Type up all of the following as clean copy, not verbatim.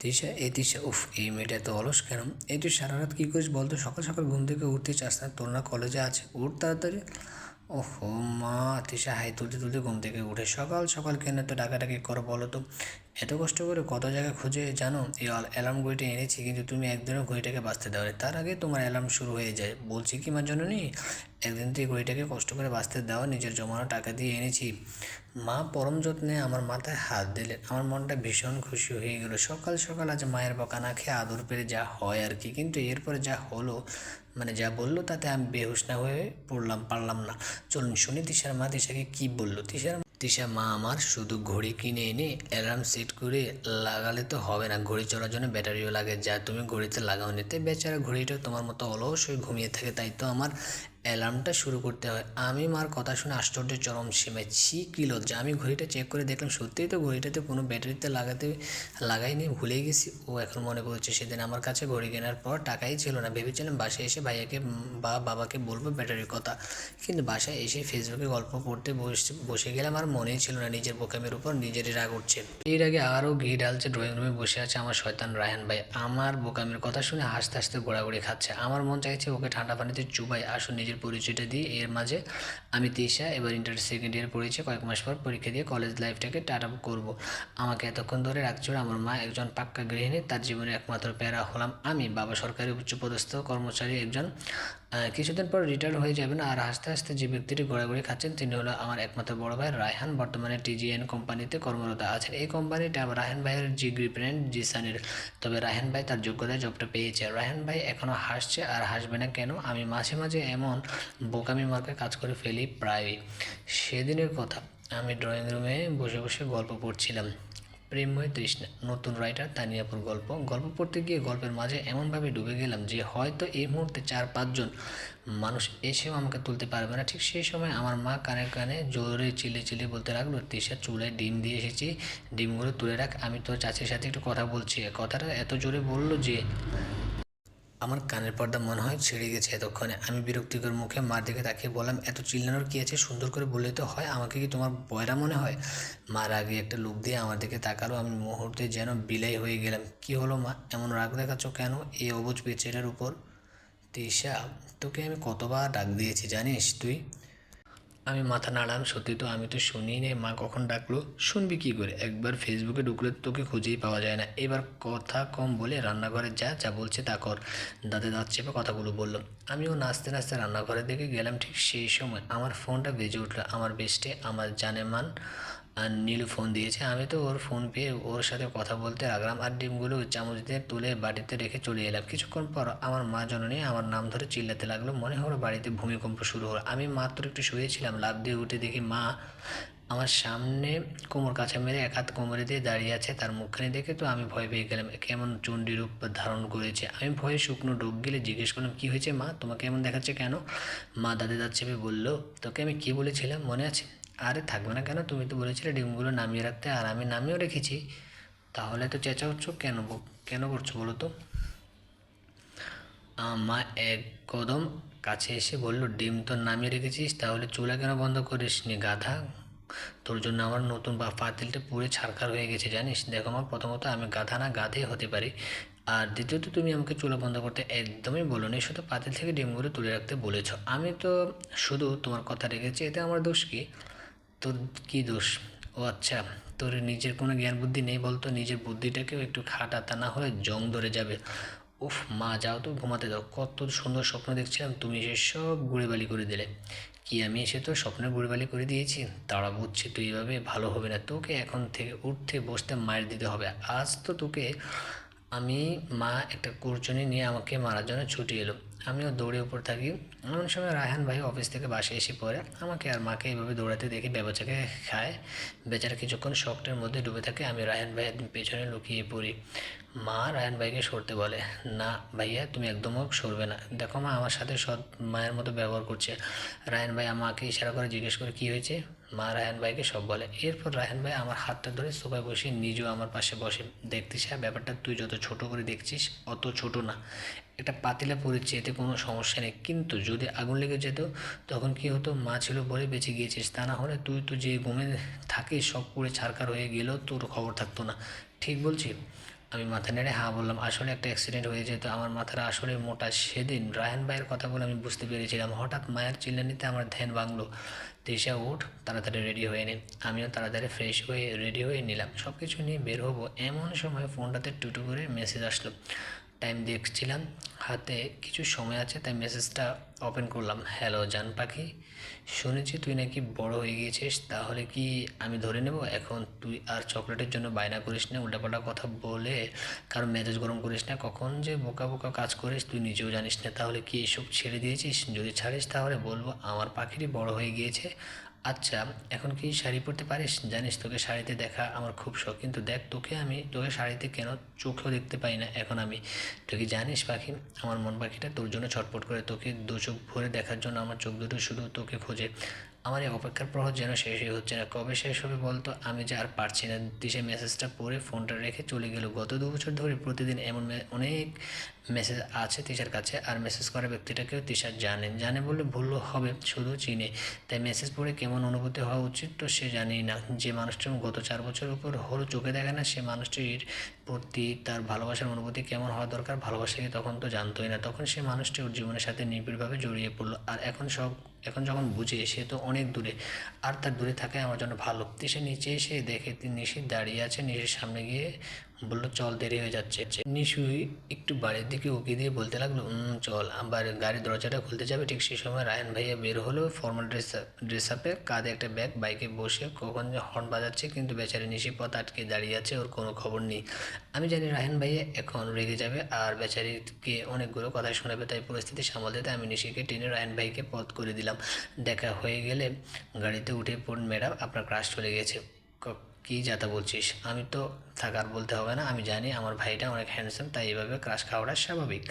তিশা তিশা উফ এই মেয়েটা তো অলস কেন? এই তুই সারা রাত কী করিস বলতো? সকাল সকাল ঘুম থেকে উঠতে চাস না? তোর না কলেজে আছে, উঠ তাড়াতাড়ি। ওহো মা! তিশা হাই তুলতে তুলতে ঘুম থেকে উঠে সকাল সকাল কেন তো ডাকাডাকি করো বলো তো? এত কষ্ট করে কত জায়গায় খুঁজে জানো এই অ্যালার্ম ঘড়িটা এনেছি, কিন্তু তুমি একদিনও ঘড়িটাকে বাঁচতে দাও নি। তার আগে তোমার অ্যালার্ম শুরু হয়ে যায়। বলছি কি মার জন্য নি, একদিন তুই ঘড়িটাকে কষ্ট করে বাঁচতে দাও, নিজের জমানো টাকা দিয়ে এনেছি। মা পরম যত্নে আমার মাথায় হাত দিলেন। আমার মনটা ভীষণ খুশি হয়ে গেল। সকাল সকাল আজ মায়ের বকা না খেয়ে আদর পেরে যা হয় আর কি, কিন্তু এরপরে যা হলো, মানে যা বললো তাতে আমি বেহুশ না হয়ে পারলাম না। চলুন শুনি তিশার মা তিশাকে কি বললো। তিশা মা আমার শুধু ঘড়ি কিনে এনে অ্যালার্ম সেট করে লাগালে তো হবে না, ঘড়ি চলার জন্য ব্যাটারিও লাগে, যা তুমি ঘড়িতে লাগাও নিতে। বেচারা ঘড়িটা তোমার মতো অলস হয়ে ঘুমিয়ে থাকে, তাই তো আমার অ্যালার্মটা শুরু করতে হয়। আমি মার কথা শুনে আশ্চর্য চরম সীমায়, ছি কী লজ্জা! আমি ঘড়িটা চেক করে দেখলাম সত্যিই তো ঘড়িটাতে কোনো ব্যাটারিতে লাগাইনি, ভুলেই গেছি। ও এখন মনে পড়ছে সেদিন আমার কাছে ঘড়ি কেনার পর টাকাই ছিল না। ভেবেছিলাম বাসায় এসে ভাইয়াকে বা বাবাকে বলবো ব্যাটারির কথা, কিন্তু বাসায় এসে ফেসবুকে গল্প পড়তে বসে গেলাম, আর মনেই ছিল না নিজের বোকামের উপর নিজেরই রাগ উঠছে। এর আগে আরও ঘি ঢালছে। ড্রয়িং রুমে বসে আছে আমার শয়তান রায়হান ভাই, আমার বোকামের কথা শুনে হাসতে হাসতে গোড়াগড়ি খাচ্ছে। আমার মন চাইছে ওকে ঠান্ডা পানিতে চুবাই। আসুন নিজের পরিচয়টা দিই। এর মাঝে আমি তিশা, এবার ইন্টার সেকেন্ড ইয়ার পড়েছি, কয়েক মাস পর পরীক্ষা দিয়ে কলেজ লাইফটাকে টাটা করব। আমাকে এতক্ষণ ধরে রাখছিল আমার মা, একজন পাক্কা গৃহিণী, তার জীবনের একমাত্র প্যারা হলাম আমি। বাবা সরকারি উচ্চপদস্থ কর্মচারী একজন, কিছুদিন পর রিটায়ার হয়ে যাবেন। আর হাসতে হাসতে যে ব্যক্তিটি ঘোরাঘুরি খাচ্ছেন তিনি হলো আমার একমাত্র বড় ভাই রায়হান, বর্তমানে টিজিএন কোম্পানিতে কর্মরত আছেন। এই কোম্পানিটা রায়হান ভাইয়ের জিগ্রি ফ্রেন্ড জিসানের। তবে রায়হান ভাই তার যোগ্যতায় জবটা পেয়েছে। রায়হান ভাই এখনও হাসছে, আর হাসবে না কেন? আমি মাঝে মাঝে এমন বোকামি মার্কে কাজ করে ফেলি প্রায়ই। সেদিনের কথা, আমি ড্রয়িং রুমে বসে বসে গল্প পড়ছিলাম, প্রেমময় তৃষ্ণা, নতুন রাইটার তানিয়াপুর গল্প। গল্প পড়তে গিয়ে গল্পের মাঝে এমনভাবে ডুবে গেলাম যে হয়তো এই মুহূর্তে 4-5 জন মানুষ এসেও আমাকে তুলতে পারবে না। ঠিক সেই সময় আমার মা কানে কানে জোরে চিল্লিয়ে বলতে লাগলো, তিশা চুলায় ডিম দিয়ে এসেছি, ডিমগুলো তুলে রাখ, আমি তোর চাচির সাথে একটু কথা বলছি। কথাটা এত জোরে বললো যে আমার কানের পর্দা মনে হয় ছিঁড়ে গেছে এতক্ষণে। আমি বিরক্তিকর মুখে মার দিকে তাকিয়ে বললাম, এত চিল্লানোর কী আছে? সুন্দর করে বললে তো হয়। আমাকে কি তোমার বয়রা মনে হয়? মার আগে একটা লোক দিয়ে আমার দিকে তাকালো। আমি মুহূর্তে যেন বিলাই হয়ে গেলাম। কি হলো মা, এমন রাগ দেখাচ্ছ কেন এই অবুঝ বেচারার উপর? তিশা, তোকে আমি কতবার ডাক দিয়েছি জানিস তুই? আমি মাথা নাড়াম। সত্যি তো, আমি তো শুনিই নে মা কখন ডাকলো। শুনবি কী করে? একবার ফেসবুকে ঢুকলে তোকে খুঁজেই পাওয়া যায় না। এবার কথা কম বলে রান্নাঘরে যা, যা বলছে তা কর। দাঁতে দাঁত চেপে কথাগুলো বললো। আমিও নাচতে নাচতে রান্নাঘরের দিকে গেলাম। ঠিক সেই সময় আমার ফোনটা বেজে উঠলো। আমার বেস্টে, আমার জানেমান আর নীলু ফোন দিয়েছে। আমি তো ওর ফোন পেয়ে ওর সাথে কথা বলতে লাগলাম, আর ডিমগুলো চামচ দিয়ে তুলে বাটিতে রেখে চলে এলাম। কিছুক্ষণ পর আমার মা জননী আমার নাম ধরে চিল্লাতে লাগলো। মনে হলো বাড়িতে ভূমিকম্প শুরু হলো। আমি মাত্র একটু শুয়েছিলাম, লাফ দিয়ে উঠে দেখি মা আমার সামনে কোমর কাছে মেরে এক হাত কোমরে দিয়ে দাঁড়িয়ে আছে। তার মুখখানি দেখে তো আমি ভয় পেয়ে গেলাম, কেমন চণ্ডী রূপ ধারণ করেছে। আমি ভয়ে শুকনো ঢোক গেলে জিজ্ঞেস করলাম, কী হয়েছে মা, তোমাকে এমন দেখাচ্ছে কেন? মা দাঁতে দাঁত চেপে বলল, তোকে আমি কী বলেছিলাম মনে আছে? আরে থাকবে না কেন, তুমি তো বলেছিলে ডিমগুলো নামিয়ে রাখতে, আর আমি নামিয়েও রেখেছি। তাহলে তো চেঁচাচ্ছ কেন? কেন করছো বলো তো? মা এক কদম কাছে এসে বলল, ডিম তো নামিয়ে রেখেছিস, তাহলে চুলা কেন বন্ধ করিসনি গাধা? তোর জন্য আমার নতুন পাতিলটা পুড়ে ছারখার হয়ে গেছে জানিস। দেখো মা, প্রথমত আমি গাধা না গাধে হতে পারি, আর দ্বিতীয়ত তুমি আমাকে চুলা বন্ধ করতে একদমই বলোনি, শুধু পাতিল থেকে ডিমগুলো তুলে রাখতে বলেছো। আমি তো শুধু তোমার কথা রেখেছি, এতে আমার দোষ কি? তোর কি দোষ? ও আচ্ছা, তোর নিজের কোনো জ্ঞান বুদ্ধি নেই বলতো? নিজের বুদ্ধিটাকেও একটু খাটা, তা না হলে জং ধরে যাবে। উফ মা, যাও তো ঘুমাতে দাও। কত সুন্দর স্বপ্ন দেখছিলাম, তুমি এসে সব গুঁড়েবালি করে দিলে। কি আমি এসে তো স্বপ্নের গুঁড়েবালি করে দিয়েছি? তারা বুঝছি তুই এভাবে ভালো হবে না, তোকে এখন থেকে উঠতে বসতে মার দিতে হবে। আজ তো তোকে আমি, মা একটা কুরচুনি নিয়ে আমাকে মারার জন্য ছুটে এলো। আমিও দৌড়ে উপর থাকি। এমন সময় রায়হান ভাই অফিস থেকে বাসায় এসে পড়ে। আমাকে আর মাকে এইভাবে দৌড়াতে দেখে বেবাচাকে খায়। বেচারা কিছুক্ষণ শকটের মধ্যে ডুবে থাকে। আমি রায়হান ভাইয়ের পেছনে লুকিয়ে পড়ি। মা রায়হান ভাইকে সরতে বলে, না ভাইয়া তুমি একদমও সরবে না। দেখো মা আমার সাথে সৎ মায়ের মতো ব্যবহার করছে। রায়হান ভাই আমাকে ইশারা করে জিজ্ঞেস করে কী হয়েছে। মা রায়হান ভাইকে সব বলে। এরপর রায়হান ভাই আমার হাতটা ধরে সোফায় বসে নিজেও আমার পাশে বসে। দেখতিস হ্যাঁ, ব্যাপারটা তুই যত ছোট করে দেখছিস অত ছোট না। একটা পাতিলে পড়েছে, এতে কোনো সমস্যা নেই, কিন্তু যদি আগুন লেগে যেত তখন কি হতো? মা ছিল বলে বেঁচে গিয়েছিস, তা না হলে তুই তো যে ঘুমে থাকিস সব পুড়ে ছারখার হয়ে গেলেও তোর খবর থাকতো না। ঠিক বলছি? আমি মাথা নেড়ে হ্যাঁ বললাম। আসলে একটা অ্যাক্সিডেন্ট হয়ে যেত, আমার মাথাটা আসলে মোটা। সেদিন রায়হান ভাইয়ের কথা বলে আমি বুঝতে পেরেছিলাম। হঠাৎ মায়ের চিল্লানিতে আমার ধ্যান ভাঙলো। তৃষা উঠ, তাড়াতাড়ি রেডি হয়ে নে। আমিও তাড়াতাড়ি ফ্রেশ হয়ে রেডি হয়ে নিলাম। সব কিছু নিয়ে বের হবো এমন সময় ফোনটাতে টুটু করে মেসেজ আসলো। টাইম দেখছিলাম, হাতে কিছু সময় আছে, তাই মেসেজটা ওপেন করলাম। হ্যালো জান পাখি, শুনেছি তুই নাকি বড় হয়ে গিয়েছিস, তাহলে কি আমি ধরে নেব এখন তুই আর চকলেটের জন্য বায়না করিস না, উল্টাপাল্টা কথা বলে কারণ মেজাজ গরম করিস না। কখন যে বোকা বোকা কাজ করিস তুই নিজেও জানিস না। তাহলে কি এসব ছেড়ে দিয়েছিস? যদি ছাড়িস তাহলে বলবো আমার পাখিরই বড় হয়ে গিয়েছে। আচ্ছা, এখন কি শাড়ি পরতে পারিস? জানিস তোকে শাড়িতে দেখা আমার খুব শখ, কিন্তু দেখ তোকে শাড়িতে কেন চোখেও দেখতে পাই না এখন আমি। তুই কি জানিস পাখি, আমার মন পাখিটা তোর জন্য ছটফট করে, তোকে দু চোখ ভরে দেখার জন্য আমার চোখ দুটো শুধু তোকে খোঁজে। আমার এই অপেক্ষার প্রহর যেন শেষই হচ্ছে না, কবে শেষ হবে বলতো? আমি যে আর পারছি না। দিশে মেসেজটা পড়ে ফোনটা রেখে চলে গেল। গত 2 বছর ধরে প্রতিদিন এমন অনেক মেসেজ আছে তিশার কাছে, আর মেসেজ করা ব্যক্তিটাকেও তিশা জানে বললে ভুল হবে, শুধু চিনে। তাই মেসেজ পড়ে কেমন অনুভূতি হওয়া উচিত তো সে জানেই না। যে মানুষটি গত 4 বছর উপর হলো চোখে দেখে না, সে মানুষটির প্রতি তার ভালোবাসার অনুভূতি কেমন হওয়া দরকার, ভালোবাসাকে তখন তো জানতোই না। তখন সে মানুষটি ওর জীবনের সাথে নিবিড়ভাবে জড়িয়ে পড়লো, আর এখন যখন বুঝে সে তো অনেক দূরে, আর তার দূরে থাকাই আমার জন্য ভালো। সে নিচে এসে দেখে নিশি দাঁড়িয়ে আছে। নিশির সামনে গিয়ে বললো চল, দেরি হয়ে যাচ্ছে। নিশুই একটু বাড়ির দিকে উকি দিয়ে বলতে লাগলো চল। আবার গাড়ির দরজাটা খুলতে যাবে, ঠিক সেই সময় রায়হান ভাইয়া বের হলো ফর্মাল ড্রেস আপে, কাঁধে একটা ব্যাগ, বাইকে বসে। কখন যে হর্ন বাজাচ্ছে, কিন্তু বেচারি নিশি পথ আটকে দাঁড়িয়ে আছে, ওর কোনো খবর নেই। আমি জানি রায়হান ভাইয়া এখন রেগে যাবে আর বেচারিকে অনেকগুলো কথা শোনাবে, তাই পরিস্থিতি সামাল দিতে আমি নিশিকে টেনে রায়হান ভাইকে পথ করে দিলাম। দেখা হয়ে গেলে গাড়িতে উঠে পড়ুন ম্যাডাম, আপনার ক্রাশ চলে গেছে। কী যাতা বলছিস? আমি তো থাকার বলতে হবে না, আমি জানি আমার ভাইটা অনেক হ্যান্ডসাম, তাই এভাবে ক্রাশ খাওয়াটা স্বাভাবিক।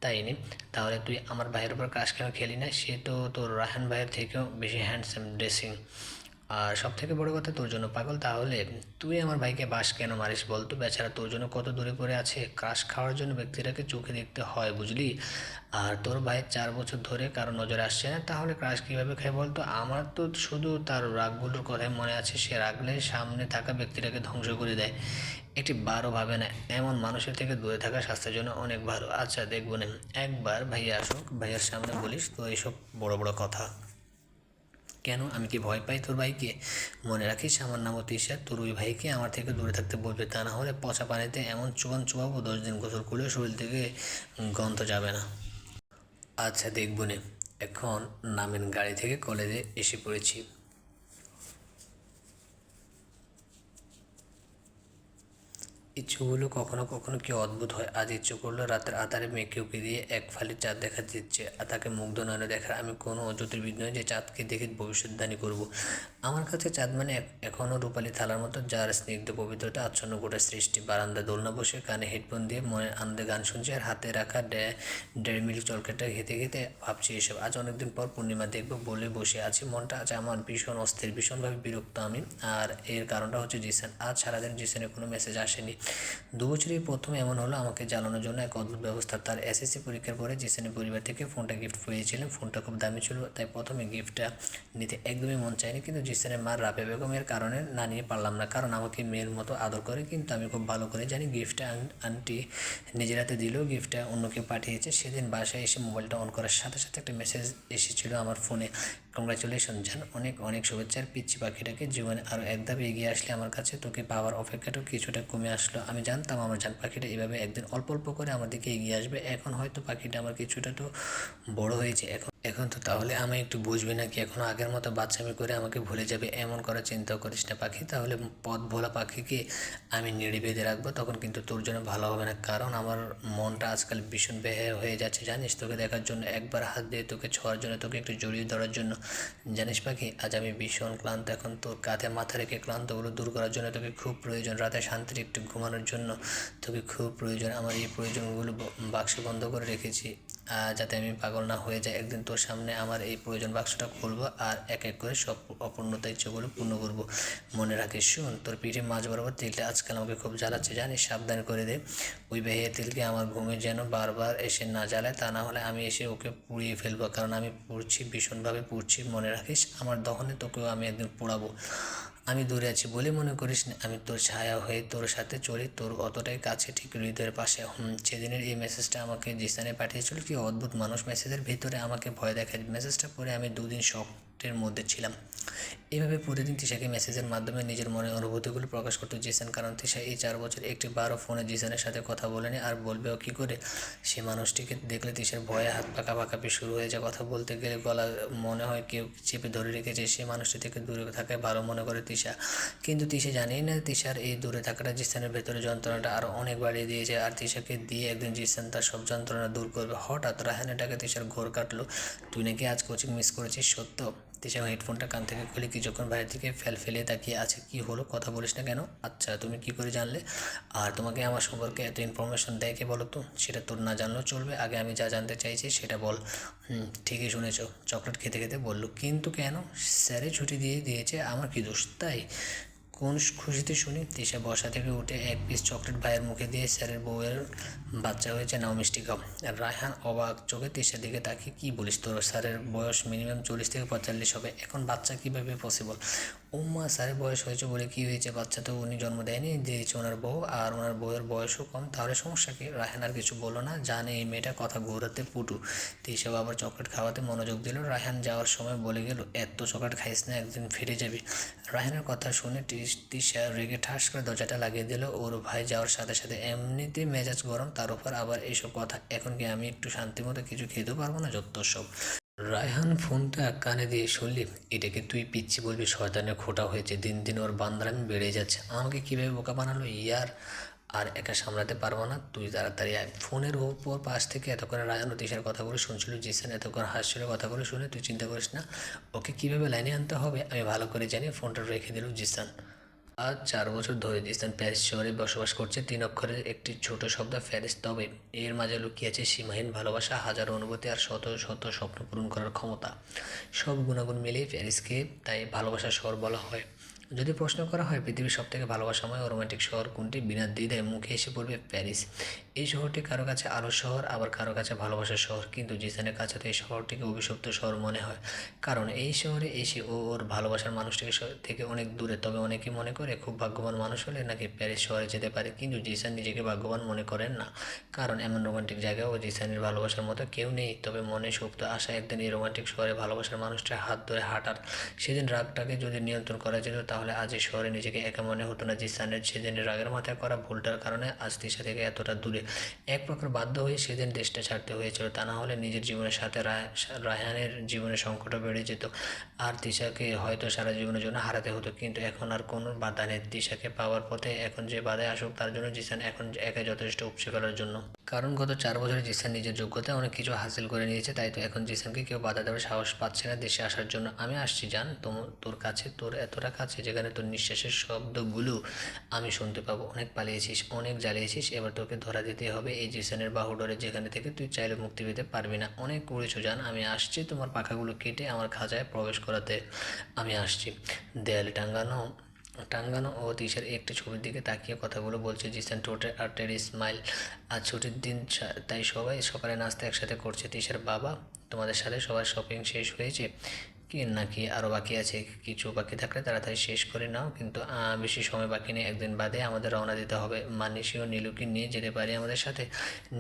তাই নি? তাহলে তুই আমার ভাইয়ের উপর ক্রাশ কেন খেলি না? সে তো তোর রাহান ভাইয়ের থেকেও বেশি হ্যান্ডসাম ড্রেসিং, আর সব থেকে বড় কথা তোর জন্য পাগল। তাহলে তুই আমার ভাইকে বাস কেন মারিস বলতো? বেচারা তোর জন্য কত দূরে পড়ে আছে। ক্রাশ খাওয়ার জন্য ব্যক্তিটাকে চোখে দেখতে হয়, বুঝলি? আর তোর ভাই 4 বছর ধরে কারো নজরে আসছে না, তাহলে ক্রাশ কীভাবে খায় বলতো? আমার তো শুধু তার রাগগুলোর কথাই মনে আছে। সে রাগলে সামনে থাকা ব্যক্তিটাকে ধ্বংস করে দেয়। একটি বারও ভাবে না। এমন মানুষের থেকে দূরে থাকা স্বাস্থ্যের জন্য অনেক ভালো। আচ্ছা দেখবো না, একবার ভাইয়া আসুক, ভাইয়ার সামনে বলিস তো এইসব বড় বড় কথা। কেন, আমি কি ভয় পাই তোর ভাইকে? মনে রাখিস আমার নাম তিশা, তোর ওই ভাইকে আমার থেকে দূরে থাকতে বলবে, তা না হলে পচা পানিতে এমন চুবাবো 10 দিন গোসল করলে শরীর থেকে গন্ধ যাবে না। আচ্ছা দেখবো নে। এখন নামেন গাড়ি থেকে, কলেজে এসে পড়েছি। ইচ্ছুগুলো কখনো কখনো কি অদ্ভুত হয়। আজ ইচ্ছে করলো রাতের আধারে মেঘকে উঁকি দিয়ে এক ফালি চাঁদ দেখা দিচ্ছে, আর তাকে মুগ্ধ নয়নে দেখার। আমি কোনো জ্যোতির্বিদ নয় যে চাঁদকে দেখে ভবিষ্যৎবাণী করব। আমার কাছে চাঁদ মানে এখনও রূপালী থালার মতো, যার স্নিগ্ধ পবিত্রতা আচ্ছন্ন গোটা সৃষ্টি। বারান্দা দোলনা বসে কানে হেডফোন দিয়ে মনের আনন্দে গান শুনছি, আর হাতে রাখা ডেয়ারি মিল্ক চকলেটটা খেতে খেতে ভাবছি এসব। আজ অনেকদিন পর পূর্ণিমা দেখবো বলে বসে আছি। মনটা আজ আমার ভীষণ অস্থির, ভীষণভাবে বিরক্ত আমি। আর এর কারণটা হচ্ছে জিসান। আজ সারাদিন জিসানের কোনো মেসেজ আসেনি। 2 বছরই প্রথম এমন হলো আমাকে জ্বালানোর জন্য এক অদ্ভুত ব্যবস্থা। তার এসএসসি পরীক্ষার পরে জিসানের পরিবার থেকে ফোনটা গিফট পেয়েছিলেন। ফোনটা খুব দামি ছিল, তাই প্রথমে গিফটটা নিতে একদমই মন চায়নি, কিন্তু জিসানের মা রাবেয়া বেগমের কারণে না নিয়ে পারলাম না, কারণ আমাকে মেয়ের মতো আদর করে। কিন্তু আমি খুব ভালো করে জানি গিফটটা আন্টি নিজের হাতে দিলেও গিফটটা অন্যকে পাঠিয়েছে। সেদিন বাসায় এসে মোবাইলটা অন করার সাথে সাথে একটা মেসেজ এসেছিলো আমার ফোনে। কংগ্রাচুলেশন জান, অনেক অনেক শুভেচ্ছার পিচ্ছি পাখিটাকে জীবনে আরও এক ধাপ এগিয়ে আসলে আমার কাছে। তোকে পাওয়ার অপেক্ষাটাও কিছুটা কমে আসলো। আমি জানতাম আমার জান পাখিটা এভাবে একদিন অল্প অল্প করে আমার দিকে এগিয়ে আসবে। এখন হয়তো পাখিটা আমার কিছুটা তো বড় হয়েছে। এখন তো তাহলে আমি একটু বুঝবি নাকি? এখনও আগের মতো বাচ্চামি করে আমাকে ভুলে যাবে এমন করার চিন্তাও করিস না পাখি। তাহলে পথ ভোলা পাখিকে আমি নেড়ে বেঁধে রাখবো, তখন কিন্তু তোর জন্য ভালো হবে না। কারণ আমার মনটা আজকাল ভীষণ বেহায়া হয়ে যাচ্ছে জানিস, তোকে দেখার জন্য, একবার হাত দিয়ে তোকে ছোঁয়ার জন্য, তোকে একটু জড়িয়ে ধরার জন্য। জানিস পাখি, আজ আমি ভীষণ ক্লান্ত। এখন তোর কাঁধে মাথা রেখে ক্লান্তগুলো দূর করার জন্য তোকে খুব প্রয়োজন। রাতে শান্তির একটু ঘুমানোর জন্য তোকে খুব প্রয়োজন। আমার এই প্রয়োজনগুলো বাক্সে বন্ধ করে রেখেছি, যাতে আমি পাগল না হয়ে যাই। একদিন তোর সামনে আমার এই প্রয়োজন বাক্সটা খুলবো, আর এক এক করে সব অপূর্ণতা ইচ্ছেগুলো পূর্ণ করবো। মনে রাখিস, শোন, তোর পিঠে মাছ বরাবর তিলটা আজকাল আমাকে খুব জ্বালাচ্ছে জানিস, সাবধান করে দে। ওই বেহিয়া তিলকে আমার ঘুমে যেন বারবার এসে না জ্বালায়, তা না হলে আমি এসে ওকে পুড়িয়ে ফেলবো, কারণ আমি পুড়ছি, ভীষণভাবে পুড়ছি। মনে রাখিস, আমার দহনে তোকেও আমি একদিন পোড়াবো। আমি দূরে আছি বলে মনে করিস না, আমি তোর ছায়া হয়ে তোর সাথে চলি, তোর অতটাই কাছে, ঠিক হৃদয়ের পাশে। সেদিনের এই মেসেজটা আমাকে জিসানে পাঠিয়েছিল, কি অদ্ভুত মানুষ মেসেজের ভিতরে আমাকে ভয় দেখায়। মেসেজটা পড়ে আমি দুদিন শকের মধ্যে ছিলাম। এভাবে প্রতিদিন তিশাকে মেসেজের মাধ্যমে নিজের মনের অনুভূতিগুলো প্রকাশ করতো জিসান, কারণ তিশা এই 4 বছর একটি বারো ফোনে জিসানের সাথে কথা বলেনি, আর বলবেও কী করে। সে মানুষটিকে দেখলে তিশার ভয়ে হাত পা কাঁপাকাঁপি শুরু হয়ে যায়। কথা বলতে গেলে গলা মনে হয় কেউ চেপে ধরে রেখেছে। সে মানুষটি থেকে দূরে থাকায় ভালো মনে করে তিশা, কিন্তু তিশা জানেই না তিশার এই দূরে থাকাটা জিসানের ভেতরে যন্ত্রণাটা আরও অনেক বাড়িয়ে দিয়েছে। আর তিশাকে দিয়ে একদিন জিসান তার সব যন্ত্রণা দূর করবে। হঠাৎ রাহানের ডাকে তিশার ঘোর কাটলো। তুই নাকি আজ কোচিং মিস করেছিস, সত্য? তিশা হেডফোনটা কান থেকে খুলে কিছুক্ষণ বাইরের দিকে ফেলে তাকিয়ে আছে। কি হলো, কথা বলিস না কেন? আচ্ছা, তুমি কি করে জানলে? আর তোমাকে আমার সম্পর্কে এত ইনফরমেশন দেয় কে বলো তো? সেটা তোর না জানলেও চলবে, আগে আমি যা জানতে চাইছি সেটা বল। ঠিকই শুনেছ, চকলেট খেতে খেতে বললো। কিন্তু কেন? স্যারে ছুটি দিয়ে দিয়েছে, আমার কি দোষ তাই? কোন খুশিতে শুনি? তিশা বসা থেকে উঠে এক পিস চকলেট ভাইয়ের মুখে দিয়ে, স্যারের বউয়ের বাচ্চা হয়েছে, নাও মিষ্টি খাও। আর রায়হান অবাক চোখে তিশার দিকে তাকিয়ে, কি বলিস? তোর স্যারের বয়স মিনিমাম 40 থেকে 45 হবে, এখন বাচ্চা কীভাবে পসিবল? ও মা, স্যারের বয়স হয়েছে বলে কি হয়েছে? বাচ্চা তো উনি জন্ম দেয়নি, দিয়েছে ওনার বউ, আর ওনার বউয়ের বয়সও কম, তাহলে সমস্যা কি? রায়হান আর কিছু বললো না, জানে এই মেয়েটা কথা ঘোরাতে পুটু। তিশাও আবার চকলেট খাওয়াতে মনোযোগ দিল। রায়হান যাওয়ার সময় বলে গেল, এত চকলেট খাইস না, একদিন ফিরে যাবি। রায়হানের কথা শুনে তিশা রেগে ঠাস করে দরজাটা লাগিয়ে দিল। ওর ভাই যাওয়ার সাথে সাথে এমনিতেই মেজাজ গরম, তার উপর আবার এইসব কথা। এখন কি আমি একটু শান্তি মতো কিছু খেতেও পারবো না? যত সব। রায়হান ফোনটা কানে দিয়ে শুনলি, এটাকে তুই পিচ্ছি বলবি? শয়তানের খোঁটা হয়েছে, দিন দিন ওর বান্দরামি বেড়ে যাচ্ছে। আমাকে কীভাবে বোকা বানালো ইয়ার, আর একা সামলাতে পারবো না, তুই তাড়াতাড়ি আয়। ফোনের ওপর পাশ থেকে এতক্ষণ রায়হান ও তিশার কথাগুলো শুনছিল। জিসান এতক্ষণ হাসছিল কথাগুলো শুনে। তুই চিন্তা করিস না, ওকে কীভাবে লাইনে আনতে হবে আমি ভালো করে জানি। ফোনটা রেখে দিল জিসান। আজ 4 বছর ধরে জিসান প্যারিস শহরে বসবাস করছে। 3 অক্ষরের একটি ছোট শব্দ, প্যারিস। তবে এর মাঝে লুকিয়ে আছে সীমাহীন ভালোবাসা, হাজারো অনুভূতি, আর শত শত স্বপ্ন পূরণ করার ক্ষমতা। সব গুণাগুণ মিলিয়ে প্যারিসকে তাই ভালোবাসার শহর বলা হয়। যদি প্রশ্ন করা হয় পৃথিবীর সবথেকে ভালোবাসাময় ও রোমান্টিক শহর কোনটি, বিনা দ্বিধায় মুখে এসে পড়বে প্যারিস। এই শহরটি কারো কাছে আলো শহর, আবার কারো কাছে ভালোবাসার শহর, কিন্তু জিসানের কাছে তো এই শহরটিকে অভিশপ্ত শহর মনে হয়। কারণ এই শহরে এসে ও ওর ভালোবাসার মানুষটিকে থেকে অনেক দূরে। তবে অনেকেই মনে করে খুব ভাগ্যবান মানুষ হলে নাকি প্যারিস শহরে যেতে পারে, কিন্তু জিসান নিজেকে ভাগ্যবান মনে করেন না। কারণ এমন রোমান্টিক জায়গায় ও জিসানের ভালোবাসার মতো কেউ নেই। তবে মনে সুপ্ত আশা একদিন এই রোমান্টিক শহরে ভালোবাসার মানুষটার হাত ধরে হাঁটার। সেদিন রাগটাকে যদি নিয়ন্ত্রণ করা যেত, তাহলে আজ এই শহরে নিজেকে একা মনে হতো না। জিসানের সেদিন রাগের মাথায় করা ভুলটার কারণে আজ তিশা থেকে এতটা দূরে। এক প্রকার বাধ্য হয়ে সেদিন দেশটা ছাড়তে হয়েছিল, তা না হলে নিজের জীবনের সাথে রায়হানের জীবনের সংকটও বেড়ে যেত, আর তিশাকে হয়তো সারা জীবনের জন্য হারাতে হতো। কিন্তু এখন আর কোনো বাধা নেই তিশাকে পাওয়ার পথে। এখন যে বাধায় আসুক তার জন্য জিসান এখন একা যথেষ্ট, উপসে ফেলার জন্য। কারণ গত 4 বছরে জিসান নিজের যোগ্যতায় অনেক কিছু হাসিল করে নিয়েছে, তাই তো এখন জিসানকে কেউ বাধা দেওয়ার সাহস পাচ্ছে না দেশে আসার জন্য। আমি আসছি জান, তোর কাছে, তোর এতটা কাছে যেখানে তোর নিঃশ্বাসের শব্দগুলো আমি শুনতে পাবো। অনেক পালিয়েছিস, অনেক জ্বালিয়েছিস, এবার তোকে ধরা দিতে হবে এই জিসানের বাহুডোরে, যেখানে থেকে তুই চাইলে মুক্তি পেতে পারবি না। অনেক করেছো জান, আমি আসছি তোমার পাখাগুলো কেটে আমার খাঁচায় প্রবেশ করাতে। আমি আসছি। দেয়ালে টাঙ্গানো টাঙ্গানো ও তিশার একটি ছবির দিকে তাকিয়ে কথাগুলো বলছে জিসান, ঠোঁটে আর্টের স্মাইল। আজ ছুটির দিন, তাই সবাই সকালে নাস্তা একসাথে করছে। তিশার বাবা, তোমাদের সাথে সবার শপিং শেষ হয়েছে কি নাকি আরও বাকি আছে? কিছু বাকি থাকলে তাড়াতাড়ি শেষ করে নাও, কিন্তু বেশি সময় বাকি নেই, একদিন বাদে আমাদের রওনা দিতে হবে। মানিসি ও নীলুকে নিয়ে যেতে পারি আমাদের সাথে?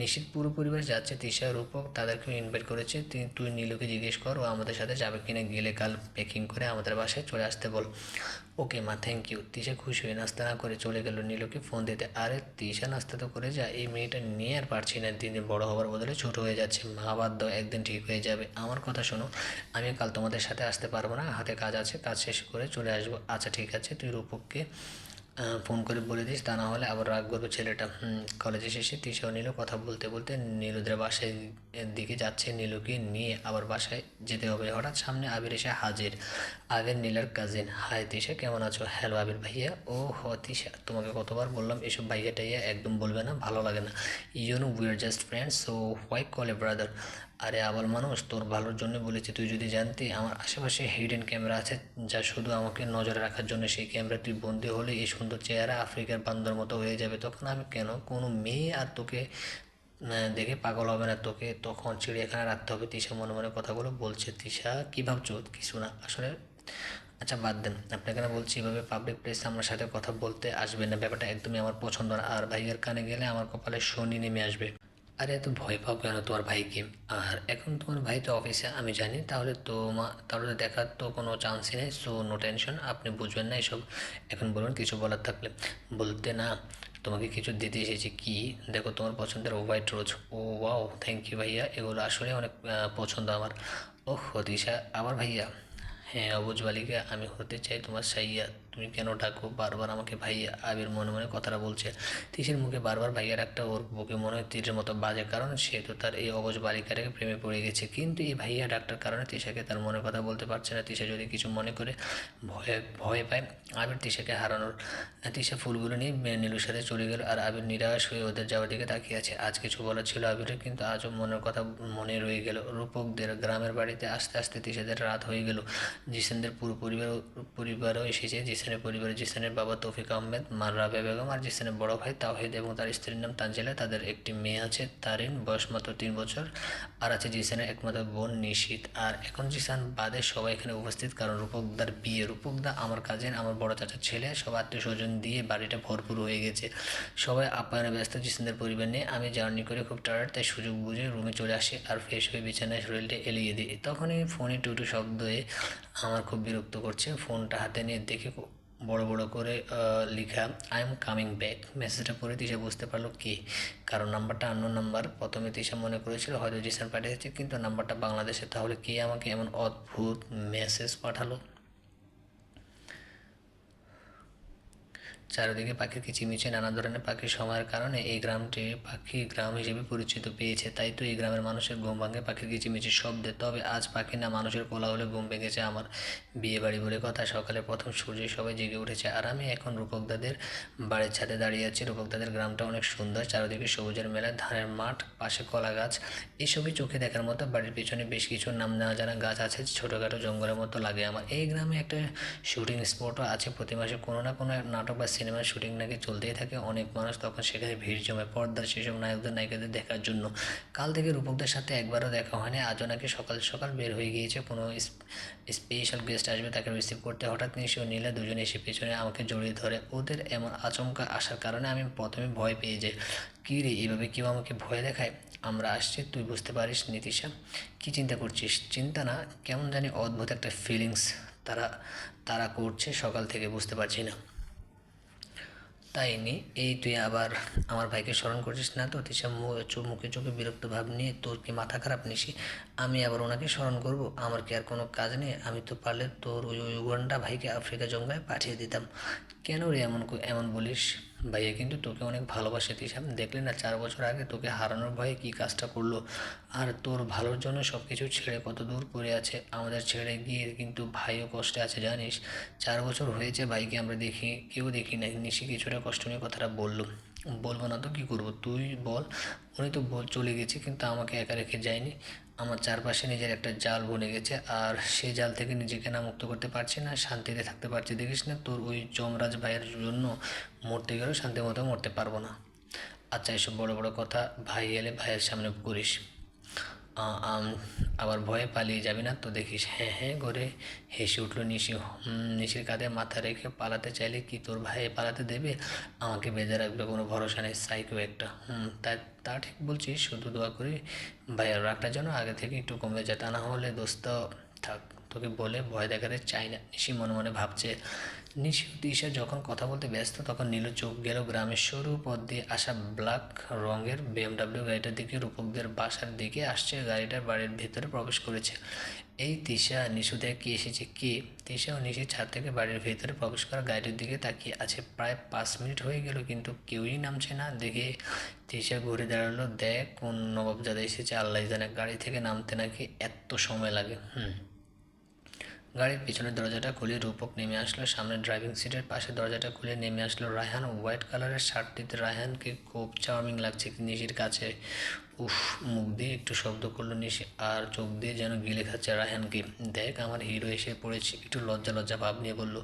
নিশিত পুরো পরিবার যাচ্ছে, তিশা, রূপক, তাদেরকেও ইনভাইট করেছে। তুই নীলুকে জিজ্ঞেস কর ও আমাদের সাথে যাবে কিনা, গেলে কাল প্যাকিং করে আমাদের বাসায় চলে আসতে বল। ওকে মা, থ্যাংক ইউ। তিশা খুশি হয়ে নাস্তা না করে চলে গেল নীলুকে ফোন দিতে। আরে তিশা, নাস্তা তো করে যা, এই মেয়েটা নিয়ে আর পারছি না, দিন দিন বড় হওয়ার বদলে ছোট হয়ে যাচ্ছে। মা বাদ দাও, একদিন ঠিক হয়ে যাবে। আমার কথা শোনো, আমি কাল তোমাদের সাথে আসতে পারবো না, হাতে কাজ আছে, কাজ শেষ করে চলে আসবো। আচ্ছা ঠিক আছে, তুই রূপককে ফোন করে বলে দিস, তা না হলে আবার রাগ করবে ছেলেটা। কলেজে শেষে তিশাও নীলু কথা বলতে বলতে নীলুদের বাসায় দিকে যাচ্ছে। নীলুকে নিয়ে আবার বাসায় যেতে হবে। হঠাৎ সামনে আবির এসে হাজির। আবির নীলার কাজিন। হাই তিশা, কেমন আছো? হ্যালো আবির ভাইয়া। ও হ তিশা, তোমাকে কতবার বললাম এসব ভাইয়া টাইয়া একদম বলবে না, ভালো লাগে না। You know we are just friends, so why call a brother. আরে আবাল মানুষ, তোর ভালোর জন্য বলেছি। তুই যদি জানতি আমার আশেপাশে হিডেন ক্যামেরা আছে, যা শুধু আমাকে নজরে রাখার জন্য। সেই ক্যামেরা তুই বন্দি হলে এই সুন্দর চেহারা আফ্রিকার বান্দর মতো হয়ে যাবে। তখন আমি কেন, কোনো মেয়ে আর তোকে দেখে পাগল হবে না? তোকে তখন চিড়িয়াখানা রাখতে হবে। তিশা মনে মনে কথাগুলো বলছে। তিশা, কী ভাবছো? কিছু না, আসলে আচ্ছা বাদ দেন, আপনাকে না বলছি এভাবে পাবলিক প্লেসে আমার সাথে কথা বলতে আসবেন না, ব্যাপারটা একদমই আমার পছন্দ না। আর ভাইয়ের কানে গেলে আমার কপালে শনি নেমে আসবে। আরে এত ভয় পাও কেন তোমার ভাইকে? আর এখন তোমার ভাই তো অফিসে আমি জানি, তাহলে দেখার তো কোনো চান্সই নেই। সো নো টেনশন, আপনি বুঝবেন না এসব। এখন বলুন কিছু বলার থাকলে। বলতে না, তোমাকে কিছু দিতে এসেছি। কি? দেখো তোমার পছন্দের হোয়াইট রোজ। ও ওয়াও, থ্যাংক ইউ ভাইয়া, এগুলো আসলে অনেক পছন্দ আমার। ওহ দিশা, আবার ভাইয়া? হ্যাঁ অবুঝ বালিকা, আমি হতে চাই তোমার সাইয়া। তুমি কেন ডাকো বারবার আমাকে ভাইয়া? আবির মনে মনে কথাটা বলছে। তিসের মুখে বারবার ভাইয়া ডাকটা ওর বুকে মনে হয় তীরের মতো বাজে, কারণ সে তো তার এই অবুঝ বালিকাটাকে প্রেমে পড়ে গেছে। কিন্তু এই ভাইয়া ডাক্তার কারণে তিশাকে তার মনের কথা বলতে পারছে না। তিশা যদি কিছু মনে করে ভয়ে ভয় পায় আবির তিশাকে হারানোর। তিশা ফুলগুলো নিয়ে নীলুর সাথে চলে গেল, আর আবির নিরাশ হয়ে ওদের যাওয়ার দিকে তাকিয়ে আছে। আজ কিছু বলার ছিল আবিরের, কিন্তু আজও মনের কথা মনে রয়ে গেল। রূপকদের গ্রামের বাড়িতে আস্তে আস্তে তিশাদের রাত হয়ে গেল। জিসানদের পুরো পরিবারও এসেছে। জিসানের পরিবারে জিসানের বাবা তৌফিক আহমেদ, মা রাবেয়া বেগম, আর জিসানের বড় ভাই তাওহিদ এবং তার স্ত্রীর নাম তানজিলা। তাদের একটি মেয়ে আছে তারিন, বয়স মাত্র 3 বছর। আর আছে জিসানের একমাত্র বোন নিশিত। আর এখন জিসান বাদে সবাই এখানে উপস্থিত, কারণ রূপকদার বিয়ে। রূপকদা আমার কাজিন, আমার বড় চাচার ছেলে, সব আত্মীয় স্বজন দিয়ে বাড়িটা ভরপুর হয়ে গেছে। সবাই আপ্যায়নে ব্যস্ত জিসানদের পরিবার নিয়ে। আমি জার্নি করে খুব টায়ার্ড, তাই সুযোগ বুঝে রুমে চলে আসি আর ফ্রেশ হয়ে বিছানায় শরীরটা এলিয়ে দিই। তখনই ফোনে টুটু শব্দে আমার খুব বিরক্ত করছে। ফোনটা হাতে নিয়ে দেখে বড় বড় করে লেখা আই এম কামিং ব্যাক। মেসেজটা পড়ে তিশা বুঝতে পারলো কি, কারণ নাম্বারটা আননোন নাম্বার। প্রথমে তিশা মনে করেছিল হয়তো জিসান পাঠিয়েছে, কিন্তু নাম্বারটা বাংলাদেশে। তাহলে কে আমাকে এমন অদ্ভুত মেসেজ পাঠালো? চারিদিকে পাখির কিচিমিচি, নানা ধরনের পাখির সময়ের কারণে এই গ্রামটি পাখি গ্রাম হিসেবে পরিচিত পেয়েছে। তাই তো এই গ্রামের মানুষের ঘুম ভাঙে পাখির কিচিমিচির শব্দে। তবে আজ পাখি না, মানুষের কোলাহলে ঘুম ভেঙেছে আমার। বিয়ে বাড়ি বলে কথা, সকালে প্রথম সূর্যে সবাই জেগে উঠেছে, আর আমি এখন রূপকদাদের বাড়ির ছাদে দাঁড়িয়ে আছি। রূপকদাদের গ্রামটা অনেক সুন্দর, চারিদিকে সবুজের মেলা, ধানের মাঠ, পাশে কলা গাছ। এসবই চোখে দেখার মতো। বাড়ির পিছনে বেশ কিছু নাম না জানা গাছ আছে, ছোটোখাটো জঙ্গলের মতো লাগে আমার। এই গ্রামে একটা শুটিং স্পটও আছে, প্রতি মাসে কোনো না কোনো নাটক বা সিনেমার শুটিং নাকি চলতেই থাকে। অনেক মানুষ তখন সেখানে ভিড় জমে পর্দার সেসব নায়কদের নায়িকাদের দেখার জন্য। কাল থেকে রূপকদের সাথে একবারও দেখা হয়নি। আজও নাকি সকাল সকাল বের হয়ে গিয়েছে, কোনো স্পেশাল গেস্ট আসবে, তাকে রিসিভ করতে। হঠাৎ নিশি ও নীলা দুজনে এসে পেছনে আমাকে জড়িয়ে ধরে। ওদের এমন আচমকা আসার কারণে আমি প্রথমে ভয় পেয়ে যাই। কী রে, এভাবে কেউ আমাকে ভয় দেখায়? আমরা আসছি, তুই বুঝতে পারিস নীতিশা? কী চিন্তা করছিস? চিন্তা না, কেমন জানি অদ্ভুত একটা ফিলিংস তারা তারা করছে সকাল থেকে, বুঝতে পারছি না। তাই নি, এই তুই আবার আমার ভাইকে স্মরণ করছিস না তো? তিশা মুখে চোখে বিরক্ত ভাব নিয়ে, তোর কি মাথা খারাপ নিশি? আমি আবার ওনাকে স্মরণ করব? আমার কি আর কোনো কাজ নেই? আমি তো পারলে তোর ওই উগান্ডা ভাইকে আফ্রিকা জঙ্গলায় পাঠিয়ে দিতাম। কেন রে এমন এমন বলিস? ভাইয়া কিন্তু তোকে অনেক ভালোবাসে তিশা। দেখলি না 4 বছর আগে তোকে হারানোর ভয়ে কী কাজটা করলো। আর তোর ভালোর জন্য সব কিছু ছেড়ে কত দূর পড়ে আছে। আমাদের ছেড়ে গিয়ে কিন্তু ভাইও কষ্টে আছে জানিস। 4 বছর হয়েছে ভাইকে আমরা কেউ দেখি না। নিশি কিছুটা কষ্ট নিয়ে কথাটা বললো। বলবো না তো কী করবো, তুই বল। উনি তো চলে গেছে, কিন্তু আমাকে একা রেখে যায়নি। আমার চারপাশে নিজের একটা জাল বনে গেছে, আর সেই জাল থেকে নিজেকে না মুক্ত করতে পারছি না, শান্তিতে থাকতে পারছি। দেখিস না, তোর ওই যমরাজ ভাইয়ের জন্য মরতে গেলেও শান্তি মতো মরতে পারবো না। আচ্ছা এসব বড় বড় কথা ভাই এলে ভাইয়ের সামনে করিস। আবার ভয়ে পালিয়ে যাবি না তো দেখিস। হ্যাঁ হ্যাঁ করে হেসে উঠলো নিশি। নিশির কাঁধে মাথা রেখে পালাতে চাইলে কি তোর ভাই পালাতে দেবে? আমাকে বেঁধে রাখবে কোনো ভরসা নেই, সাইকো একটা। তা তা ঠিক বলছিস, শুধু দোয়া করি ভাইয়ার রাগটা যেন আগে থেকে একটু কমে যায়। তা না হলে দোস্ত থাক, তোকে বলে ভয় দেখাতে চাই না। নিশি মনে মনে ভাবছে। নিশি ও তিশা যখন কথা বলতে ব্যস্ত, তখন নীলু চোখ গেল গ্রামের সরু পথ দিয়ে আসা ব্ল্যাক রঙের বিএমডাব্লিউ গাড়িটার দিকে। রূপকদের বাসার দিকে আসছে গাড়িটার, বাড়ির ভেতরে প্রবেশ করেছে। এই তিশা নিশু দেখ কে এসেছে। কে? তিশা ও নিশি ছাদ থেকে বাড়ির ভেতরে প্রবেশ করা গাড়ির দিকে তাকিয়ে আছে। প্রায় 5 মিনিট হয়ে গেল, কিন্তু কেউই নামছে না। দেখে তিশা ঘুরে দাঁড়ালো। দেখ কোন নবাবজাদা এসেছে, আল্লাহ জানে। গাড়ি থেকে নামতে নাকি এত সময় লাগে? গাড়ির পিছনের দরজাটা খুলে রূপক নেমে আসলো। সামনে ড্রাইভিং সিটের পাশে দরজাটা খুলে নেমে আসলো রায়হান। হোয়াইট কালারের শার্টটিতে রায়হানকে খুব চার্মিং লাগছে নিশির কাছে। ও উফ, মুখ দিয়ে একটু শব্দ করলো নিশি আর চোখ দিয়ে যেন গিলে খাচ্ছে রায়হানকে। দেখ আমার হিরো এসে পড়েছে, একটু লজ্জা লজ্জা ভাব নিয়ে বলল।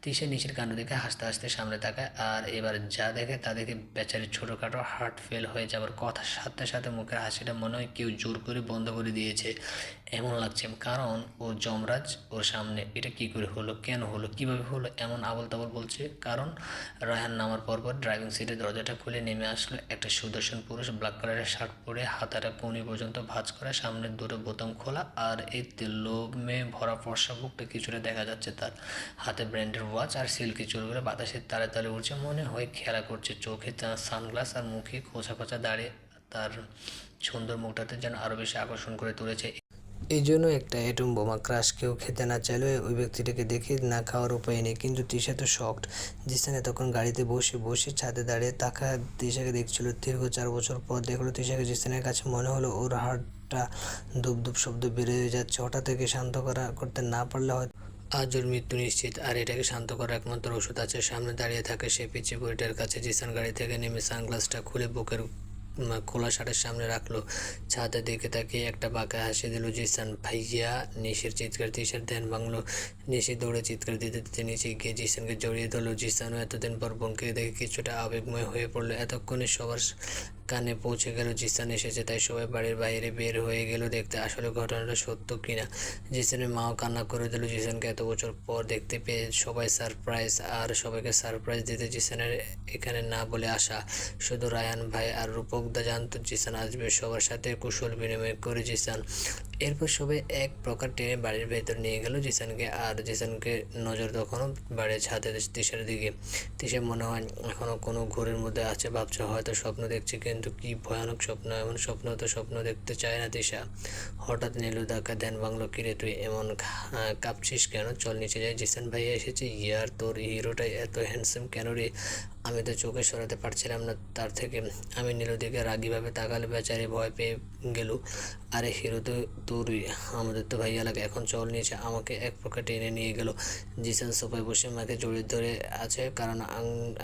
তিশা নিশির কাণ্ড দেখে হাসতে হাসতে সামনে তাকায় আর এবার যা দেখে তা দেখে বেচারির ছোটোখাটো হার্ট ফেল হয়ে যাবার কথা, সাথে সাথে মুখের হাসিটা মনে হয় কেউ জোর করে বন্ধ করে দিয়েছে এমন লাগছে। কারণ ও যমরাজ ওর সামনে। এটা কি করে হলো, কেন হলো, কিভাবে হলো, এমন আবল তাবল বলছে। কারণ রায়হান নামার পরপর ড্রাইভিং সিটের দরজাটা খুলে নেমে আসলো একটা সুদর্শন পুরুষ, ব্ল্যাক কালারের শার্ট পরে, হাতাটা কোণি পর্যন্ত ভাঁজ করা, সামনের দুটো বোতাম খোলা আর এই লোমে ভরা ফর্সা বুকটা কিছুটা দেখা যাচ্ছে তার। হাতে ব্র্যান্ডের ওয়াচ আর সিল্কি চুলগুলো বাতাসের তালে তালে উঠছে, মনে হয় খেলা করছে। চোখে সানগ্লাস আর মুখে খোঁচা খোঁচা দাঁড়িয়ে তার সুন্দর মুখটাতে যেন আরও বেশি আকর্ষণ করে তুলেছে। এই জন্য একটা অ্যাটম বোমা ক্রাশ কেউ খেতে না চাইলেও ওই ব্যক্তিটাকে দেখে না খাওয়ার উপায় নেই। কিন্তু তিশা তো শকড। জিসান তখন গাড়িতে বসে বসে ছাদে দাঁড়িয়ে তিশাকে দেখছিল। দীর্ঘ 4 বছর পর দেখলো তিশাকে। জিসানের কাছে মনে হলো ওর হার্টটা ধুপ ধুপ শব্দ বেড়ে যাচ্ছে। হঠাৎ থেকে শান্ত করতে না পারলে হয়তো আজ ওর মৃত্যু নিশ্চিত। আর এটাকে শান্ত করার একমাত্র ওষুধ আছে। সামনে দাঁড়িয়ে থাকে সে পিছিয়ে বুড়িটার কাছে। জিসান গাড়ি থেকে নেমে সানগ্লাসটা খুলে বুকের খোলা শার্টের সামনে রাখলো। ছাদের দিকে তাকিয়ে একটা বাঁকা হাসি দিল জিসান। ভাইয়া! নিশির চিৎকার তিশার ধ্যান ভাঙলো। নিশি দৌড়ে চিৎকার দিতে দিতে নিচে গিয়ে জিসানকে জড়িয়ে ধরলো। জিসানও এতদিন পর বোনকে দেখে কিছুটা আবেগময় হয়ে পড়লো। এতক্ষণে সবার কানে পৌঁছে গেল জিসান এসেছে, তাই সবাই বাড়ির বাইরে বের হয়ে গেল দেখতে আসলে ঘটনাটা সত্য কিনা। জিসানের মাও কান্না করে দিল। জিসানকে এত বছর পর দেখতে পেয়ে সবাই সারপ্রাইজ, আর সবাইকে সারপ্রাইজ দিতে জিসানের এখানে না বলে আসা। শুধু রায়হান ভাই আর রূপকদা জানতো জিসান আসবে। সবার সাথে কুশল বিনিময় করে জিসান। এরপর সবাই এক প্রকার টেনে বাড়ির ভেতর নিয়ে গেল জিসানকে। আর জিসানকে নজর তখনও বাড়ির ছাদের তিশার দিকে। তিশা মনে হয় এখনও কোনো ঘোরের মধ্যে আছে, ভাবছে হয়তো স্বপ্ন দেখছে, কিন্তু কি ভয়ানক স্বপ্ন। এমন স্বপ্ন তো স্বপ্ন দেখতে চায় না তিশা। হঠাৎ নীলু ধাক্কা ধ্যান ভাঙলো। কিরে তুই এমন কাঁপছিস কেন? চল নিচে যাই, জিসান ভাইয়া এসেছে। ইয়ার তোর হিরোটাই এত হ্যান্ডসাম কেন রে? আমি তো চোখে সরাতে পারছিলাম না তার থেকে। আমি নীলুর দিকে রাগিভাবে তাকালে বেচারি ভয় পেয়ে গেল। আরে হিরো তো তোরই, আমাদের তো ভাইয়া লাগে। এখন চল নিচে। আমাকে এক প্রকার টেনে নিয়ে গেল। জিসান সোফায় বসে মাকে জড়িয়ে ধরে আছে, কারণ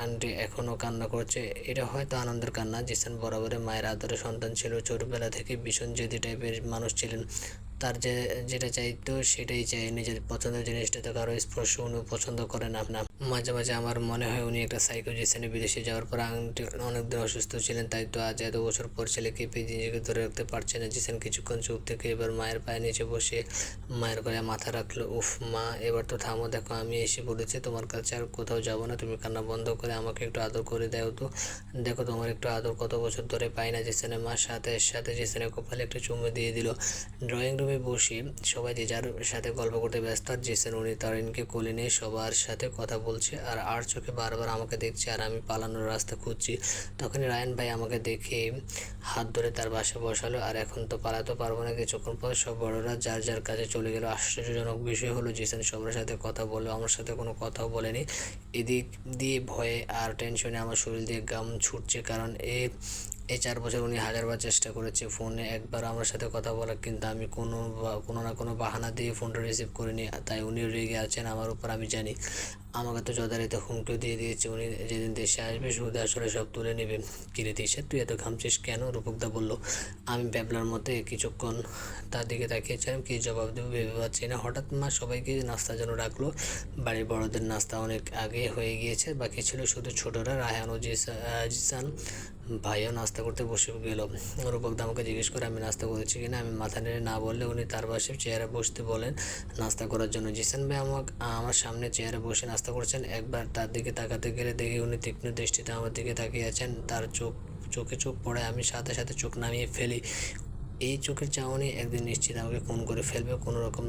আন্টি এখনও কান্না করছে। এটা হয়তো আনন্দের কান্না। জিসান বরাবরের মায়ের আদরের সন্তান ছিল। ছোটবেলা থেকে ভীষণ জেদি টাইপের মানুষ ছিলেন। তার যেটা চাইতো সেটাই চাই। নিজের পছন্দের জিনিসটা তো কারো স্পর্শ উনি পছন্দ করে না। মাঝে মাঝে আমার মনে হয় উনি একটা সাইকো। জিসানে বিদেশে যাওয়ার পর আংটি অনেকদিন অসুস্থ ছিলেন, তাই তো আজ এত বছর পর ছেলেকে পেয়ে নিজেকে ধরে রাখতে পারছে না। জিসান কিছুক্ষণ চুপ থেকে এবার মায়ের পায়ে নিচে বসে মায়ের গলায় মাথা রাখলো। উফ মা, এবার তো থামো। দেখো আমি এসে বলেছি তোমার কাছে, আর কোথাও যাবো না। তুমি কান্না বন্ধ করে আমাকে একটু আদর করে দাও তো। দেখো তোমার একটু আদর কত বছর ধরে পাই না। জিসানের মা সাথে সাথে জিসানের কপালে একটা চুমু দিয়ে দিল। ড্রয়িং রুমে বসে সবাই যে যার সাথে গল্প করতে ব্যস্ত। আর জিসান উনি তারিনকে কোলে নিয়ে সবার সাথে কথা বলছে আর চোখে বারবার আমাকে দেখছে, আর আমি পালানোর রাস্তা খুঁজছি। তখনই রায়হান ভাই আমাকে দেখে হাত ধরে তার বাসায় বসালো। আর এখন তো পালাতে পারবো না। কিছুক্ষণ পর সব বড়রা যার যার কাছে চলে গেল। আশ্চর্যজনক বিষয় হলো জিসান সবার সাথে কথা বললো, আমার সাথে কোনো কথাও বলেনি। এদিক দিয়ে ভয়ে আর টেনশনে আমার শরীর দিয়ে গাম ছুটছে, কারণ এই 4 বছর উনি হাজারবার চেষ্টা করেছে ফোনে একবার আমার সাথে কথা বলার, কিন্তু আমি কোনো না কোনো বাহানা দিয়ে ফোনটা রিসিভ করিনি। তাই উনি রেগে আছেন আমার উপর, আমি জানি। আমাকে তো যথারীতি হুমকিও দিয়ে দিয়েছে উনি যেদিন দেশে আসবে সুদে আসলে সব তুলে নেবে। কিরে তিশা, তুই এত ঘামছিস কেন? রূপকদা বলল। আমি ভ্যাবলার মধ্যে কিছুক্ষণ তার দিকে তাকিয়েছিলাম, কী জবাব দেবো ভেবে পাচ্ছি না। হঠাৎ মা সবাইকে নাস্তার জন্য ডাকলো। বাড়ির বড়দের নাস্তা অনেক আগে হয়ে গিয়েছে, বাকি ছিল শুধু ছোটরা। রায়হান ও জিসান ভাইও নাস্তা করতে বসে গেল। রূপকদা আমাকে জিজ্ঞেস করে আমি নাস্তা করেছি কিনা। আমি মাথা নেড়ে না বললে উনি তার পাশে চেয়ারে বসতে বলেন নাস্তা করার জন্য। জিসান ভাই আমার সামনে চেয়ারে বসে নাস্তা করছেন। একবার তার দিকে তাকাতে গেলে দেখি উনি তীক্ষ্ণ দৃষ্টিতে আমার দিকে তাকিয়ে আছেন। তার চোখে চোখ পড়ে, আমি সাথে সাথে চোখ নামিয়ে ফেলি। এই চোখের চাহনি একদিন নিশ্চিত আমাকে খুন করে ফেলবে। কোনো রকম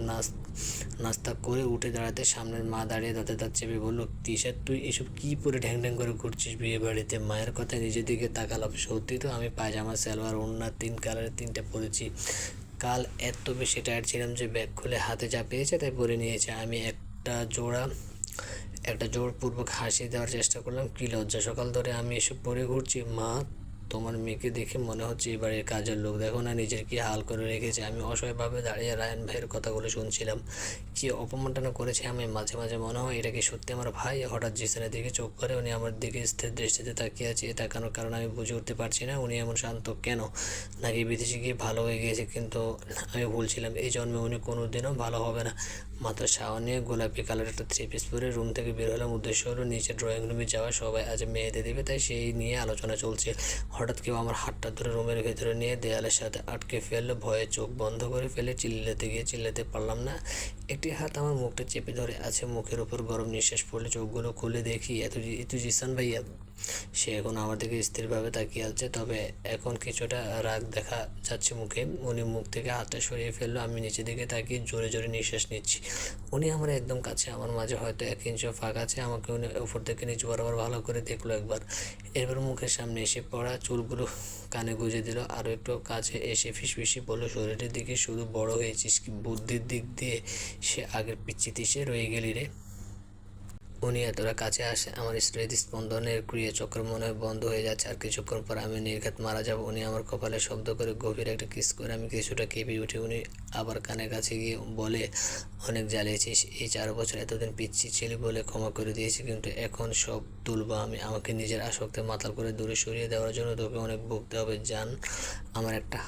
নাস্তা করে উঠে দাঁড়াতে সামনের মা দাঁড়িয়ে দাঁত চেপে বলল, তিশা তুই এসব কী পরে ঢ্যাং ঢ্যাং করে ঘুরছিস বিয়ে বাড়িতে? মায়ের কথায় নিজের দিকে তাকালাম। সত্যি তো আমি পায়জামা, সালোয়ার, ওড়না 3 কালারের 3টা পরেছি। কাল এত বেশি টায়ার্ড ছিলাম যে ব্যাগ খুলে হাতে যা পেয়েছে তাই পরে নিয়েছে। আমি একটা জোরপূর্বক হাসি দেওয়ার চেষ্টা করলাম। কী লজ্জা, সকাল ধরে আমি এসব পরে ঘুরছি। মা তোমার মেয়েকে দেখে মনে হচ্ছে এই বাড়ির কাজের লোক, দেখো না নিজের কি হাল করে রেখেছে। আমি অসহায়ভাবে দাঁড়িয়ে রায়ান ভাইয়ের কথাগুলো শুনছিলাম। কি অপমানটা করেছে আমি, মাঝে মাঝে মনে হয় এটা কি সত্যি আমার ভাই। হঠাৎ জিসানের দিকে চোখ করে উনি আমার দিকে স্থির দৃষ্টিতে তাকিয়ে আছে। তাকানোর কারণ আমি বুঝে উঠতে পারছি না উনি এমন শান্ত কেন, নাকি বিদেশে গিয়ে ভালো হয়ে গিয়েছে। কিন্তু আমি ভুলছিলাম, এই জন্মে উনি কোনো দিনও ভালো হবে না। মাত্র শাওয়ার নিয়ে গোলাপি কালার একটা 3 পিস পরে রুম থেকে বের হলাম। উদ্দেশ্য হলো নিচে ড্রয়িং রুমে যাওয়া, সবাই আজ মেহেদি দেবে তাই সেই নিয়ে আলোচনা চলছে। হঠাৎ কেউ আমার হাতটা ধরে রুমের ভেতরে নিয়ে দেয়ালের সাথে আটকে ফেললো। ভয়ে চোখ বন্ধ করে ফেলে চিল্লাতে পারলাম না। একটি হাত আমার মুখটা চেপে ধরে আছে, মুখের উপর গরম নিঃশ্বাস পড়লে চোখগুলো খুলে দেখি এত জিসান ভাইয়া। সে এখন আমার দিকে স্থিরভাবে তাকিয়ে আছে, তবে এখন কিছুটা রাগ দেখা যাচ্ছে মুখে। উনি মুখ থেকে হাতটা সরিয়ে ফেললো। আমি নিচের দিকে তাকিয়ে জোরে জোরে নিঃশ্বাস নিচ্ছি। উনি আমার একদম কাছে, আমার মাঝে হয়তো 1 ইঞ্চিও ফাঁক আছে। আমাকে উনি উপর থেকে নিচে বরাবর ভালো করে দেখলো একবার, এরপর মুখের সামনে এসে পড়া চুলগুলো কানে গুঁজে দিল। আরও একটু কাছে এসে ফিসফিসি বললো, শরীরের দিকে শুধু বড় হয়েছিস কি, বুদ্ধির দিক দিয়ে সে আগের পিচ্চিতে সে রয়ে গেলি রে। উনি এতটা কাছে আসে আমার হৃদস্পন্দনের ক্রিয়াচক্র মনে হয় বন্ধ হয়ে যাচ্ছে। আর কিছুক্ষণ পর আমি নির্ঘাত মারা যাব। উনি আমার কপালে শব্দ করে গভীর একটা কিস করে আমি কিছুটা কেঁপে উঠি। উনি আবার কানের কাছে গিয়ে বলে, অনেক জ্বালিয়েছিস, এই 4 বছর এতদিন পিচ্ছি ছিলি বলে ক্ষমা করে দিয়েছি, কিন্তু এখন সব তুলব আমি। আমাকে নিজের আসক্তে মাতাল করে দূরে সরিয়ে দেওয়ার জন্য তোকে অনেক ভুগতে হবে জান। আমার একটা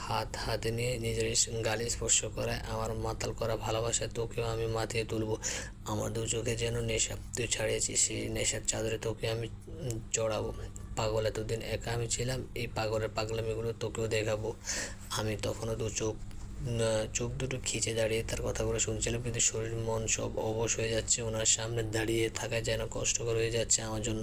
হাতে নিয়ে নিজের গালে স্পর্শ করায় আমার মাতাল করা ভালোবাসায় তোকেও আমি মাতিয়ে তুলব। আমার দু চোখে যেন নেশা, তুই ছাড়িয়েছিস সেই নেশার চাদরে তোকে আমি জড়াবো। পাগল, এতদিন একা আমি ছিলাম, এই পাগলের পাগলামিগুলো তোকেও দেখাবো আমি। তখনও চোখ দুটো খিচে দাঁড়িয়ে তার কথাগুলো শুনছিলাম, কিন্তু শরীর মন সব অবশ হয়ে যাচ্ছে। ওনার সামনে দাঁড়িয়ে থাকা যেন কষ্টকর হয়ে যাচ্ছে আমার জন্য।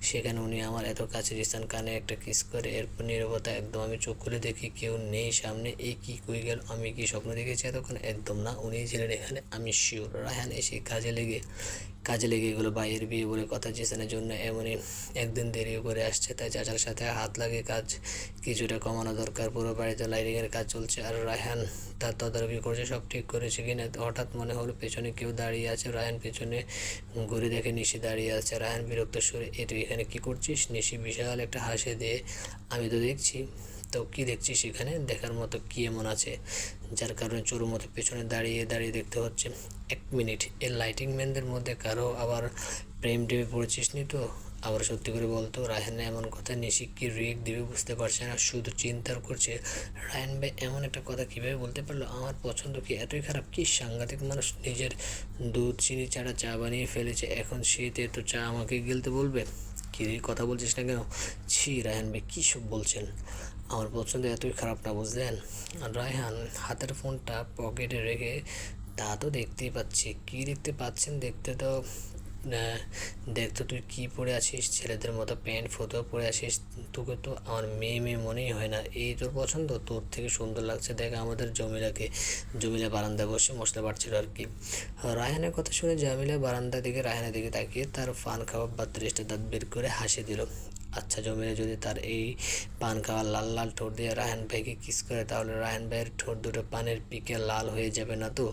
সেখানে উনি আমার এত কাছে জিসান কানে একটা কিস করে, এরপর নীরবতা একদম। আমি চোখ খুলে দেখি কেউ নেই সামনে। এই কি কই গেল, আমি কি স্বপ্ন দেখেছি এতক্ষণ? একদম না, উনিই ছিলেন এখানে, আমি শিওর। রায়হান এসে কাজে লেগে এগুলো ভাইয়ের বিয়ে বলে কথা। জিসানের জন্য এমনই একদিন দেরিও করে আসছে, তাই চাচার সাথে হাত লাগিয়ে কাজ কিছুটা কমানো দরকার। পুরো বাড়িতে লাইটিংয়ের কাজ চলছে আর রায়হান তার তদারকি করছে সব ঠিক করেছে কিনা। হঠাৎ মনে হলো পেছনে কেউ দাঁড়িয়ে আছে। রায়হান পেছনে ঘুরে দেখে নিশি দাঁড়িয়ে আছে। রায়হান বিরক্ত সুরে, তুই এখানে কী করছিস? নিশি বিশাল একটা হাসি দিয়ে, আমি তো দেখছি। তো কী দেখছিস এখানে? দেখার মতো কী এমন আছে যার কারণে চোর মতো পেছনে দাঁড়িয়ে দেখতে হচ্ছে? 1 মিনিট, এই লাইটিং ম্যানদের মধ্যে কারো আবার প্রেমে পড়েছিস নি তো? আবার সত্যি করে বলতো। রায়হানের এমন কথা নিশি কি রিয়েক্ট দিবে বুঝতে পারছে না, শুধু চিন্তার করছে রায়হান ভাই এমন একটা কথা কীভাবে বলতে পারলো। আমার পছন্দ কি এতই খারাপ? কি সাংঘাতিক মানুষ, নিজের দুধ চিনি ছাড়া চা বানিয়ে ফেলেছে, এখন সে তো চা আমাকে গিলতে বলবে? কী কথা বলছিস না কেন? ছি রায়হান ভাই কী সব বলছেন, আমার পছন্দ এতই খারাপ না বুঝলেন? রায়হান হাতের ফোনটা পকেটে রেখে, তা তো দেখতেই পাচ্ছি। কী দেখতে পাচ্ছেন? দেখতো তুই কী পরে আছিস, ছেলেদের মতো প্যান্ট ফতুয়া পরে আছিস। তোকে তো আমার মেয়ে মনেই হয় না। এই তোর পছন্দ? তোর থেকে সুন্দর লাগছে দেখ আমাদের জমিলা বারান্দায় বসে মশলা বাড়ছিল আর কি। রায়হানের কথা শুনে জামিলা বারান্দার দিকে রায়হানের দিকে তাকিয়ে তার পান খাওয়া বা 30টা দাঁত বের করে হাসি দিল। আচ্ছা, জমিলা যদি তার এই পান খাওয়া লাল লাল ঠোঁট দিয়ে রায়হান ভাইকে কিস করে, তাহলে রায়হান ভাইয়ের ঠোঁট দুটো পানের পিকে লাল হয়ে যাবে না তো?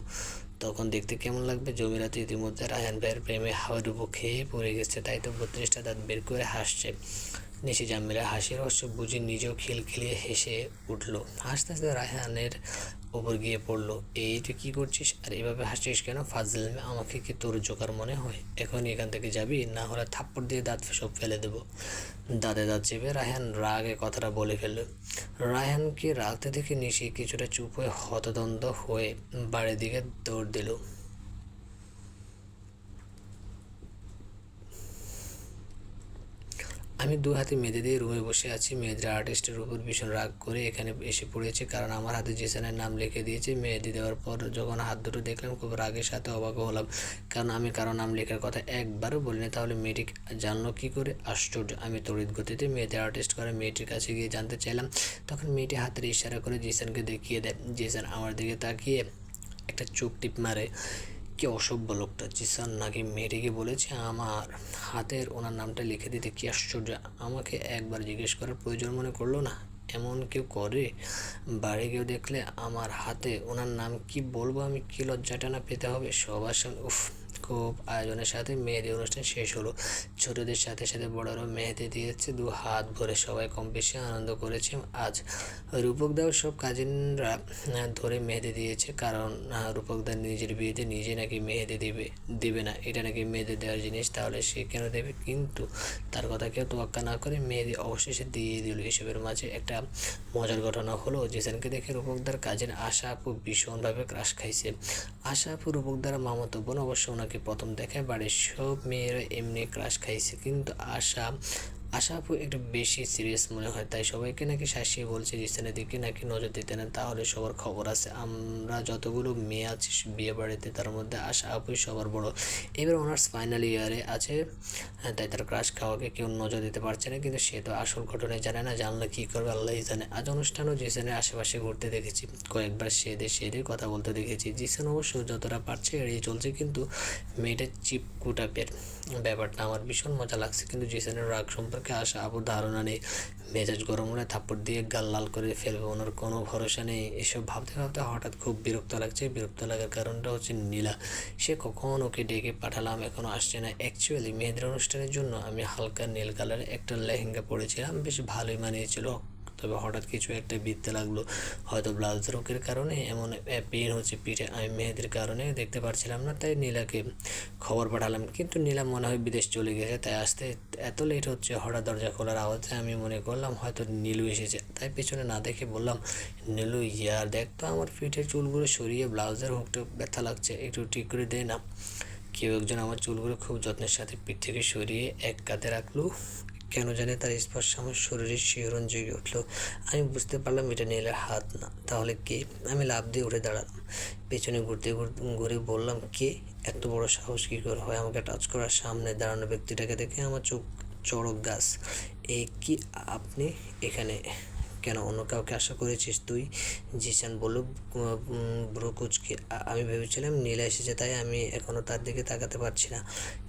তখন দেখতে কেমন লাগবে? জমিলা তো ইতিমধ্যে রায়হান ভাইয়ের প্রেমে হাওয়াডুবো খেয়ে পড়ে গেছে, তাই তো 32টা দাঁত বের করে হাসছে। নিশি জামিলা হাসির রহস্য বুঝি নিজেও খিলখিলিয়ে হেসে উঠলো। হাসতে হাসতে রায়হানের ওপর গিয়ে পড়লো। তুই কী করছিস আর এভাবে হাসছিস কেন? ফাজলামে, আমাকে কি তোর জোকার মনে হয়? এখনই এখান থেকে যাবি, না হলে থাপ্পড় দিয়ে দাঁত সব ফেলে দেবো। দাঁতে দাঁত চেপে রায়হান রাগে কথাটা বলে ফেলল। রায়হানকে রাগতে দেখে নিশি কিছুটা চুপ হয়ে হতদন্ত হয়ে বাড়ির দিকে দৌড় দিল। আমি 2 হাতে মেহেদি দিয়ে রুমে বসে আছি। মেহেদির আর্টিস্টের উপর ভীষণ রাগ করে এখানে এসে পড়েছে, কারণ আমার হাতে জিসানের নাম লিখে দিয়েছে। মেহেদি দেওয়ার পর যখন হাত দুটো দেখলাম খুব রাগের সাথে অবাক হলাম, কারণ আমি কারো নাম লেখার কথা একবারও বলিনি। তাহলে মেয়েটি জানলো কী করে? আশ্চর্য। আমি তড়িৎ গতিতে মেহেদির আর্টিস্ট করে মেয়েটির কাছে গিয়ে জানতে চাইলাম। তখন মেয়েটি হাতের ইশারা করে জিসানকে দেখিয়ে দেয়। জিসান আমার দিকে তাকিয়ে একটা চোখ টিপ মারে। কি অসভ্য লোকটা! জিসান নাকি মেয়েটিকে বলেছে আমার হাতের ওনার নামটা লিখে দিতে? কি আশ্চর্য! আমাকে একবার জিজ্ঞেস করার প্রয়োজন মনে করলো না? এমন কেউ করে? বাড়ি কেউ দেখলে আমার হাতে ওনার নাম কি বলবো আমি? কি লজ্জাটা না পেতে হবে সবার সামনে! উফ, খুব আয়োজনের সাথে মেহেদি অনুষ্ঠান শেষ হলো। ছোটদের সাথে সাথে বড়রাও মেহেদি দিয়েছে, দু হাত ভরে সবাই কম বেশি আনন্দ করেছে। আজ রূপকদাও সব কাজিনরা ধরে মেহেদি দিয়েছে, কারণ রূপকদা নিজের বিয়েতে নিজে নাকি মেহেদি দিবে না, এটা নাকি মেয়েদের দেওয়ার জিনিস, তাহলে সে কেন দেবে? কিন্তু তার কথা কেউ তোয়াক্কা না করে মেহেদি অবশেষে দিয়ে দিল। এসবের মাঝে একটা মজার ঘটনা হলো, জিসানকে দেখে রূপকদার কাজিন আশা আপু ভীষণভাবে ক্রাশ খাইছে। আশা আপু রূপকদার মামাতো বোন, অবশ্য ওনাকে প্রথম দেখায় বাড়ির সব মেয়েরা এমনি ক্রাশ খাইছে, কিন্তু আশা আপু একটু বেশি সিরিয়াস মনে হয়, তাই সবাইকে নাকি শাসিয়ে বলছে জিসানের দিকে নাকি নজর দিতে না, তাহলে সবার খবর আছে। আমরা যতগুলো মেয়ে আছি বিয়ে বাড়িতে, তার মধ্যে আশা আপুই সবার বড়। এবার অনার্স ফাইনাল ইয়ারে আছে, তাই তার ক্রাশ খাওয়াকে কেউ নজর দিতে পারছে না, কিন্তু সে তো আসল ঘটনায় জানে না, জানলে কী করবে আল্লাহই জানে। আজ অনুষ্ঠানও জিসানের আশেপাশে ঘুরতে দেখেছি, কয়েকবার সেদে কথা বলতে দেখেছি। জিসান অবশ্য যতটা পারছে এড়িয়ে চলছে, কিন্তু মেয়েটার চিপকুটাপের ব্যাপারটা আমার ভীষণ মজা লাগছে। কিন্তু জিসানের রাগ সম্পর্কে আশা আপুর ধারণা নেই, মেজাজ গরম হলে থাপ্পড় দিয়ে গাল লাল করে ফেলবে, ওনার কোনো ভরসা নেই। এসব ভাবতে ভাবতে হঠাৎ খুব বিরক্ত লাগছে। বিরক্ত লাগার কারণটা হচ্ছে নীলা, সে কখন ওকে ডেকে পাঠালাম এখনও আসছে না। অ্যাকচুয়ালি মেয়েদের অনুষ্ঠানের জন্য আমি হালকা নীল কালারের একটা লেহেঙ্গা পরেছিলাম, বেশ ভালোই মানিয়েছিল, তবে হঠাৎ কিছু একটা বিঁধতে লাগলো, হয়তো ব্লাউজ রোকের কারণে এমন পেন হচ্ছে পিঠে, আমি মেহেদির কারণে দেখতে পারছিলাম না, তাই নীলাকে খবর পাঠালাম, কিন্তু নীলা মনে হয় বিদেশ চলে গেছে, তাই আসতে এত লেট হচ্ছে। হঠাৎ দরজা খোলার আওয়াজে আমি মনে করলাম হয়তো নীলু এসেছে, তাই পেছনে না দেখে বললাম, নীলু ইয়ার দেখ তো আমার পিঠের চুলগুলো সরিয়ে ব্লাউজের হুকটা ব্যথা লাগছে, একটু ঠিক করে দে না। কেউ একজন আমার চুলগুলো খুব যত্নের সাথে পিঠ থেকে সরিয়ে এক কাঁধে রাখলো, কেন জানি তার স্পর্শে আমার শরীরের শিহরণ জেগে উঠলো। আমি বুঝতে পারলাম এটা নীলের হাত না, তাহলে কে? আমি লাফ দিয়ে উঠে দাঁড়ালাম, পেছনে ঘুরে বললাম, কে? এত বড় সাহস কী করে হয় আমাকে টাচ করার? সামনে দাঁড়ানো ব্যক্তিটাকে দেখে আমার চোখ চড়ক গাছ। এ কি, আপনি এখানে কেন? অন্য কাউকে আশা করেছিস তুই? জিসান বলল ব্রুকুচকে। আমি ভেবেছিলাম নীলা এসেছে, তাই আমি এখনও তার দিকে তাকাতে পারছি না।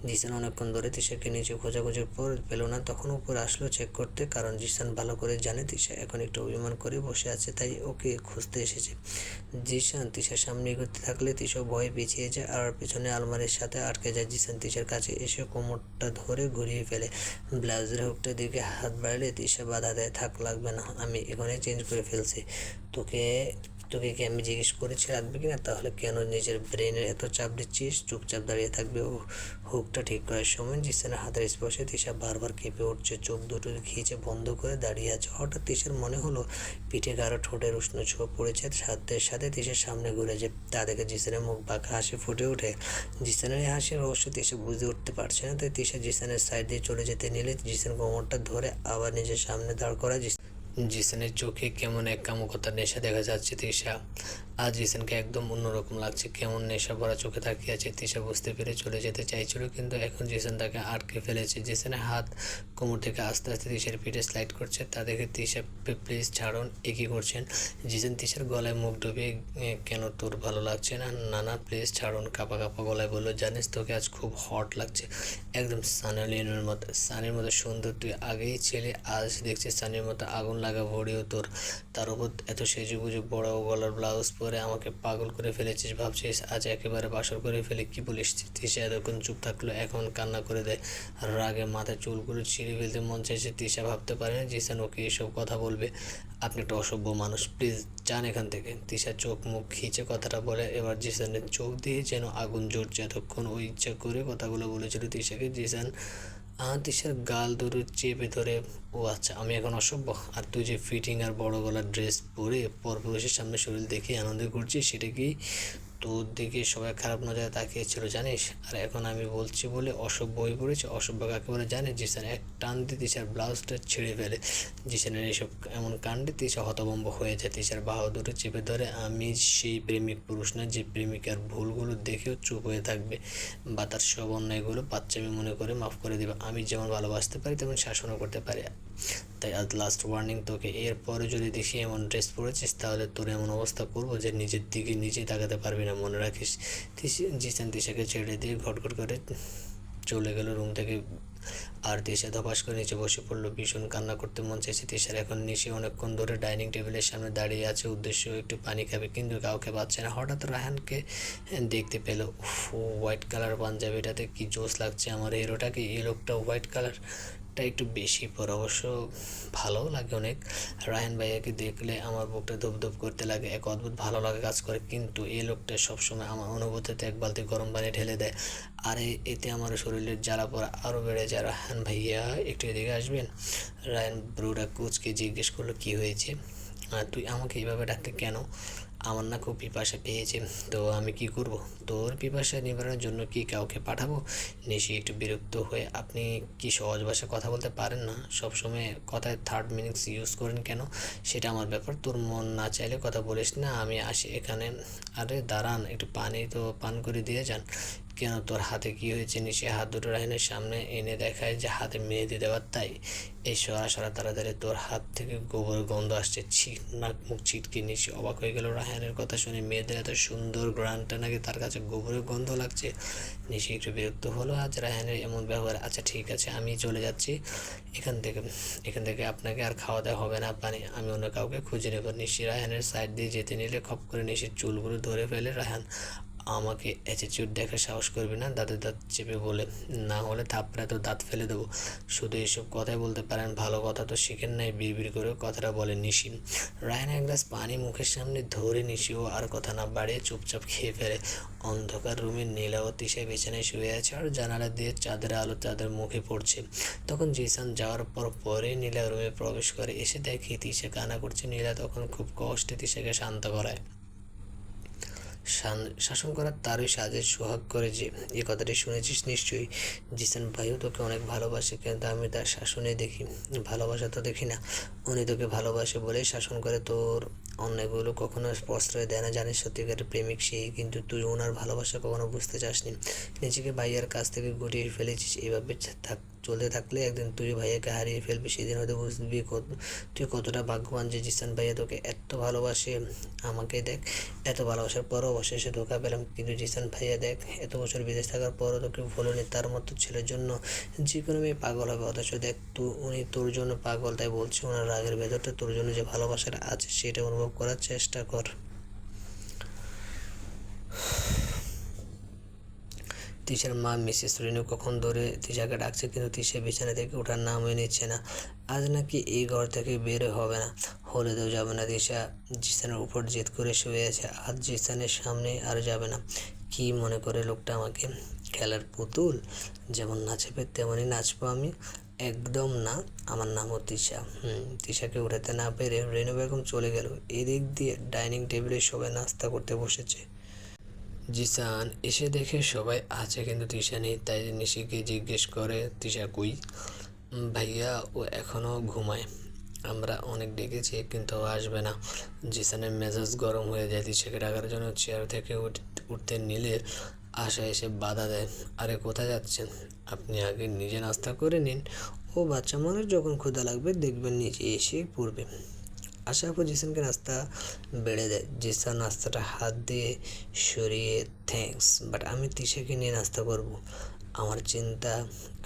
জিসান অনেকক্ষণ ধরে তিশাকে নিচে খোঁজাখুঁজির পর পেল না, তখন উপরে আসলো চেক করতে, কারণ জিসান ভালো করে জানে তিশা এখন একটু অভিমান করে বসে আছে, তাই ওকে খুঁজতে এসেছে। জিসান তিশার সামনে এগোতে থাকলে তিশা ভয়ে পিছিয়ে যায় আর পেছনে আলমারির সাথে আটকে যায়। জিসান তিশার কাছে এসে কোমরটা ধরে ঘুরিয়ে ফেলে, ব্লাউজের হুকটার দিকে হাত বাড়ালে তিশা বাধা দেয়, থাক লাগবে না, আমি এখানে চেঞ্জ করে ফেলছি। তোকে তোকে কি আমি জিজ্ঞেস করেছি রাখবে কিনা? তাহলে কেন নিজের ব্রেনের এত চাপ দিচ্ছিস? চুপচাপ দাঁড়িয়ে থাকবে। ও হুকটা ঠিক করার সময় জিসানের হাতের স্পর্শে তিশা বারবার কেঁপে উঠছে, চোখ দুটো খিচে বন্ধ করে দাঁড়িয়ে আছে। হঠাৎ তিশার মনে হলো পিঠে গাঢ় ঠোঁটের উষ্ণ ছোঁয়া পড়েছে, সাথে সাথে তিশার সামনে ঘুরে যায়, তা দেখে জিসানের মুখ বাঁকা হাসি ফুটে ওঠে। জিসানের এই হাসির রহস্য তিশা বুঝতে উঠতে পারছে না, তাই তিশা জিসানের সাইড দিয়ে চলে যেতে নিলে জিসান কোমরটা ধরে আবার নিজের সামনে দাঁড় করায়। জিসানের চোখে কেমন এক কামুকতার নেশা দেখা যাচ্ছে। তিশা আজ জিসানকে একদম অন্যরকম লাগছে, কেমন নেশা ভরা চোখে তাকিয়ে আছে। তিশা বুঝতে পেরে চলে যেতে চাইছিল, কিন্তু এখন জিসান তাকে আটকে ফেলেছে। জিসানের হাত কোমর থেকে আস্তে আস্তে তিশার পিঠে স্লাইড করছে, তা দেখে তিশা, প্লিজ ছাড়ুন, এ কী করছেন? জিসান তিশার গলায় মুখ ডুবিয়ে, কেন তোর ভালো লাগছে না? না না প্লিজ ছাড়ুন, কাঁপা কাঁপা গলায় বললো, জানিস তোকে আজ খুব হট লাগছে, একদম সানি লিওনের মতো, সানির মতো সুন্দর, তুই আগেই ছেলে, আজ দেখছিস সানির মতো আগুন লাগা ভরিও তোর, তার উপর এত সেজেগুজে বড় গলার ব্লাউজ পরে আমাকে পাগল করে ফেলেছিস, ভাবছিস আজ একেবারে বাসর করে ফেলে? কি বলিস? তিশা এতক্ষণ চুপ থাকলো, এখন কান্না করে দেয়, রাগে মাথার চুলগুলো ছিঁড়ে ফেলতে মন চাইছে। তিশা ভাবতে পারে না জিসান ওকে এসব কথা বলবে, আপনি একটা অসভ্য মানুষ, প্লিজ যান এখান থেকে। তিশা চোখ মুখ খিচে কথাটা বলে, এবার জিসানের চোখ দিয়ে যেন আগুন জ্বলছে। এতক্ষণ ওই ইচ্ছা করে কথাগুলো বলেছিল তিশাকে। জিসান তিশার গাল দুটো চেপে ধরে, ও আচ্ছা আমি এখন অসভ্য? আর তুই যে ফিটিং আর বড় গলার ড্রেস পরে পরপুরুষের সামনে শরীর দেখে আনন্দ করছিস, সেটা কি তোর দিকে সবাই খারাপ নজরে তাকিয়েছিল জানিস? আর এখন আমি বলছি বলে অসভ্য হয়ে পড়েছে? অসভ্য কাকে বলে জানিস? জিসান এক টান দিয়ে তিশার ব্লাউজটা ছিঁড়ে ফেলে। জিসানের এইসব এমন কাণ্ডে তিশা হতভম্ব হয়ে যায়, তিশার বাহু দুটো চেপে ধরে। আমি সেই প্রেমিক পুরুষ না যে প্রেমিকার ভুলগুলো দেখেও চুপ হয়ে থাকবে বা তার সব অন্যায়গুলো বাচ্চামি মনে করে মাফ করে দেবে। আমি যেমন ভালোবাসতে পারি তেমন শাসনও করতে পারি, তাই আজ লাস্ট ওয়ার্নিং তোকে, এরপরে যদি দেখি এমন ড্রেস পরেছিস তাহলে তোর এমন অবস্থা করবো যে নিজের দিকে নিজেই তাকাতে পারবি না, মনে রাখিস। জিসান তিশাকে ছেড়ে দিয়ে ঘটঘট করে চলে গেল রুম থেকে আর তিশা ধপাস করে নিচে বসে পড়লো। ভীষণ কান্না করতে মন চাইছে তিশার। এখন নিশি অনেকক্ষণ ধরে ডাইনিং টেবিলের সামনে দাঁড়িয়ে আছে, উদ্দেশ্য একটু পানি খাবে, কিন্তু কাউকে পাচ্ছে না। হঠাৎ রায়হানকে দেখতে পেল। হোয়াইট কালার পাঞ্জাবিটাতে কি জোস লাগছে আমার হিরোটাকে। এই লোকটা হোয়াইট কালারটা একটু বেশি পরে, অবশ্য ভালোও লাগে অনেক। রায়হান ভাইয়াকে দেখলে আমার বুকটা ধুপ করতে লাগে, এক অদ্ভুত ভালো লাগে কাজ করে। কিন্তু এই লোকটা সবসময় আমার অনুভূতিতে এক বালতি গরম পানি ঢেলে দেয়, আর এতে আমার শরীরের জ্বালা পড়া আরও বেড়ে যায়। রায়হান ভাইয়া একটু এদিকে আসবেন? রায়হান ব্রুটা কোচকে জিজ্ঞেস করলো কি হয়েছে, আর তুই আমাকে এইভাবে ডাকতে কেন? আমার না খুব পিপাসা পেয়েছে, তো আমি কি করব? তোর পিপাসা নিবারণের জন্য কি কাউকে পাঠাবো? নিশি একটু বিরক্ত হয়ে, আপনি কি সহজ ভাষায় কথা বলতে পারেন না? সবসময় কথায় থার্ড মিনিংস ইউজ করেন কেন? সেটা আমার ব্যাপার, তোর মন না চাইলে কথা বলিস না, আমি আসি এখানে। আরে দাঁড়ান, একটু পানি তো পান করে দিয়ে যান। কেন, তোর হাতে কি হয়েছে? নিশি হাত দুটো রায়হানের সামনে এনে দেখায় যে হাতে মেহেদি দেওয়ার। তাই এই সরা তাড়াতাড়ি, তোর হাত থেকে গোবর গন্ধ আসছে, নাক মুখ ছিটকে। নিশি অবাক হয়ে গেল রায়হানের কথা শুনে, মেয়েদের এত সুন্দর গ্রানটা নাকি তার কাছে গোবরের গন্ধ লাগছে। নিশি একটু বিরক্ত হলো আজ রায়হানের এমন ব্যবহার। আচ্ছা ঠিক আছে, আমি চলে যাচ্ছি এখান থেকে আপনাকে আর খাওয়া দাওয়া হবে না, পানি আমি অন্য কাউকে খুঁজে নেব। নিশি রায়হানের সাইড দিয়ে যেতে নিলে খপ করে নিশির চুলগুলো ধরে ফেলে রায়হান। আমাকে অ্যাটিটিউড দেখার সাহস করবি না, দাঁতে দাঁত চেপে বলে, না হলে থাপড়ে তো দাঁত ফেলে দেবো। শুধু এসব কথাই বলতে পারেন, ভালো কথা তো শিখেন নাই। বিড়বিড় করে কথাটা বলে নিশি। রায়হান এক গ্লাস পানি মুখের সামনে ধরে নিশিও আর কথা না বাড়িয়ে চুপচাপ খেয়ে ফেলে। অন্ধকার রুমে নীলাবতী সে বিছানায় শুয়ে আছে, আর জানালা দিয়ে চাঁদের আলো তাদের মুখে পড়ছে। তখন জিসান যাওয়ার পরে নীলা রুমে প্রবেশ করে, এসে দেখে তিশা কান্না করছে। নীলা তখন খুব কষ্টে তিশাকে শান্ত করায়। শাসন করার তারই সাজে সোহাগ করে যে, এই কথাটি শুনেছিস নিশ্চয়ই। জিসান ভাইও তোকে অনেক ভালোবাসে, কিন্তু আমি তার শাসনে দেখি, ভালোবাসা তো দেখি না। উনি তোকে ভালোবাসে বলেই শাসন করে, তোর অন্যায়গুলো কখনো প্রশ্রয় দেয় না। জানিস সত্যিকারের প্রেমিক সেই, কিন্তু তুই ওনার ভালোবাসা কখনো বুঝতে চাসনি। নিজেকে ভাইয়ার কাছ থেকে গুটিয়ে ফেলেছিস। এইভাবে চলতে থাকলে একদিন তুই ভাইয়াকে হারিয়ে ফেলবি। সেদিন হয়তো বুঝবি তুই কতটা ভাগ্যবান যে জিসান ভাইয়া তোকে এত ভালোবাসে। আমাকে দেখ, এত ভালোবাসার পরও অবশেষে ধোকা পেলাম। কিন্তু জিসান ভাইয়া দেখ, এত বছর বিদেশ থাকার পরও তোকে ভুলনি। তার মতো ছেলের জন্য যে কোনো মেয়ে পাগল হবে। অথচ দেখ, উনি তোর জন্য পাগল। তাই বলছি, ওনার রাগের ভেতরটা তোর জন্য যে ভালোবাসাটা আছে সেটা অনুভব করার চেষ্টা কর। তিশার মা মিসেস রেনু কখন ধরে তিশাকে ডাকছে, কিন্তু তিশা বিছানা থেকে ওঠার নামই নিচ্ছে না। আজ নাকি এই ঘর থেকে বের হবে না, হলেও যাবে না। তিশা জিসানের উপর জেদ করে শুয়ে আছে, আজ জিসানের সামনে আর যাবে না। কি মনে করে লোকটা আমাকে খেলার পুতুল? যেমন নাচবে তেমনই নাচবো আমি? একদম না, আমার নামও তিশা। তিশাকে উঠাতে না পেরে রেনু বেগম চলে গেল। এদিক দিয়ে ডাইনিং টেবিলে সবাই নাস্তা করতে বসেছে। জিসান এসে দেখে সবাই আছে, কিন্তু তিশা নেই। তাই নিশিকে জিজ্ঞেস করে, তিশা কই? ভাইয়া ও এখনও ঘুমায়, আমরা অনেক ডেকেছি কিন্তু ও আসবে না। জিসানের মেজাজ গরম হয়ে যায়। তিশাকে ডাকার জন্য চেয়ার থেকে উঠতে নিলে আশা এসে বাধা দেয়। আরে কোথায় যাচ্ছেন? আপনি আগে নিজে নাস্তা করে নিন, ও বাচ্চা মানুষ, যখন ক্ষুধা লাগবে দেখবেন নিজে এসে পড়বে। আশা আপু জিসানকে নাস্তা বেড়ে দেয়। জিসান নাস্তাটা হাত দিয়ে সরিয়ে, থ্যাঙ্কস, বাট আমি তিশাকে নিয়ে নাস্তা করব। আমার চিন্তা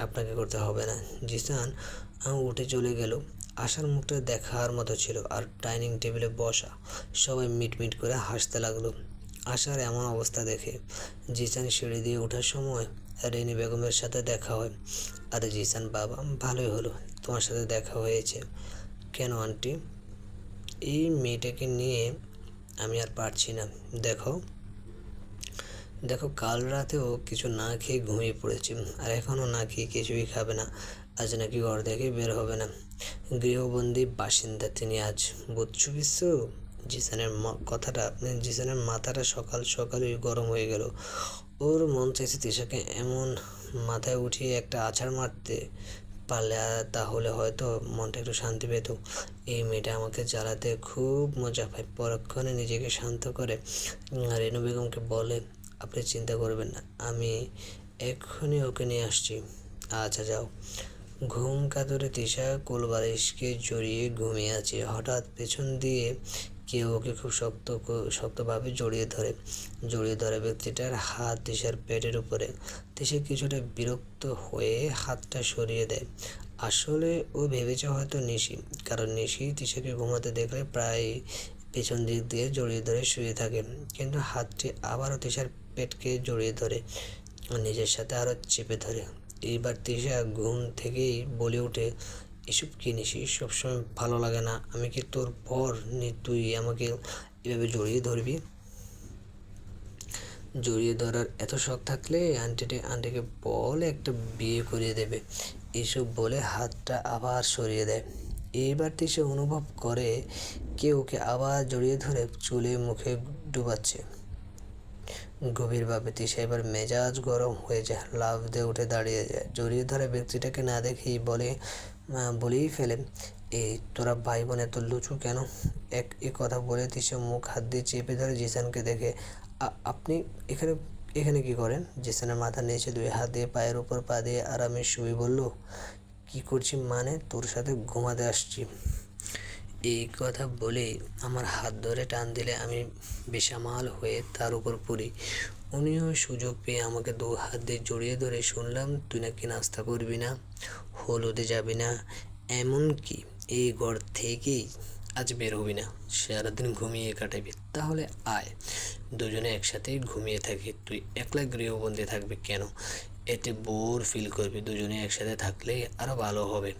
আপনাকে করতে হবে না। জিসান উঠে চলে গেল। আশার মুখটা দেখার মতো ছিল, আর ডাইনিং টেবিলে বসা সবাই মিটমিট করে হাসতে লাগলো। আশার এমন অবস্থা দেখে জিসান সিঁড়ি দিয়ে ওঠার সময় রেনি বেগমের সাথে দেখা হয়। আরে জিসান বাবা, ভালোই হলো তোমার সাথে দেখা হয়েছে। কেন আন্টি? এই মেয়েটাকে নিয়ে আমি আর পারছি না। দেখো দেখো, কাল রাতেও কিছু না খেয়ে ঘুমিয়ে পড়েছি, আর এখনও না খেয়ে কিছুই খাবে না। আজ নাকি ঘর থেকে বের হবে না। গৃহবন্দী বাসিন্দা তিনি আজ, বুঝছো বিশ্ব? জিসানের মাথাটা সকাল সকালই গরম হয়ে গেল। ওর মন চাইছে তিশাকে এমন মাথায় উঠিয়ে একটা আছাড় মারতে পারলে, তাহলে হয়তো মনটা একটু শান্তি পেত। এই মেয়েটা আমাকে জ্বালাতে খুব মজা পায়। পরক্ষণে নিজেকে শান্ত করে রেনু বেগমকে বলে, আপনি চিন্তা করবেন না, আমি এক্ষুনি ওকে নিয়ে আসছি। আচ্ছা যাও। ঘুম কাতরে তিশা কোলবালিশকে জড়িয়ে ঘুমিয়ে আছে। হঠাৎ পেছন দিয়ে কেউ ওকে খুব শক্তভাবে জড়িয়ে ধরে ব্যক্তিটার হাত তিশার পেটের উপরে। তিশা কিছুটা বিরক্ত হয়ে হাতটা সরিয়ে দেয়। আসলে ও ভেবেছে হয়তো নিশি, কারণ নিশি তিশাকে ঘুমাতে দেখলে প্রায় পেছন দিক দিয়ে জড়িয়ে ধরে শুয়ে থাকে। কিন্তু হাতটি আবারও তিশার পেটকে জড়িয়ে ধরে, নিজের সাথে আরও চেপে ধরে। এইবার তিশা ঘুম থেকেই বলে ওঠে, এসব কি নিশি, সবসময় ভালো লাগে না। আমি কি তোর পর তুই আমাকে এভাবে জড়িয়ে ধরবি? জড়িয়ে ধরার এত শখ থাকলে আন্টিকে বল একটা বিয়ে করিয়ে দেবে। এসব বলে হাতটা আবার সরিয়ে দেয়। এইবার সে অনুভব করে কেউ ওকে আবার জড়িয়ে ধরে চুলে মুখে ডুবাচ্ছে গভীরভাবে। তিশা এবার মেজাজ গরম হয়ে যায়, লাফ দিয়ে উঠে দাঁড়িয়ে যায়। জড়িয়ে ধরা ব্যক্তিটাকে না দেখেই বলেই ফেলে, এই তোরা ভাই বোন এত লুচু কেন? এ কথা বলে তিশা মুখ হাত দিয়ে চেপে ধরে জিসানকে দেখে। আপনি এখানে এখানে কি করেন? জিসানের মাথা নিচে 2 হাত দিয়ে পায়ের উপর পা দিয়ে আরামে শুয়ে বলল, কি করছি মানে, তোর সাথে ঘুমাতে আসছি। এই কথা বলে আমার হাত ধরে টান দিলে আমি বেসামাল হয়ে তার উপর পড়ি। উনিও সুযোগ পেয়ে আমাকে 2 হাত দিয়ে জড়িয়ে ধরে, শুনলাম তুই নাকি নাস্তা করবি না, হলুদে যাবি না, এমনকি এই ঘর থেকেই আজ বের হবি না, সারাদিন ঘুমিয়ে কাটাবি। তাহলে আয়, দুজনে একসাথেই ঘুমিয়ে থাকি। তুই একলা গৃহবন্দী থাকবি কেন? এতে বোর ফিল করবি। দুজনে একসাথে থাকলে আরও ভালো হবে।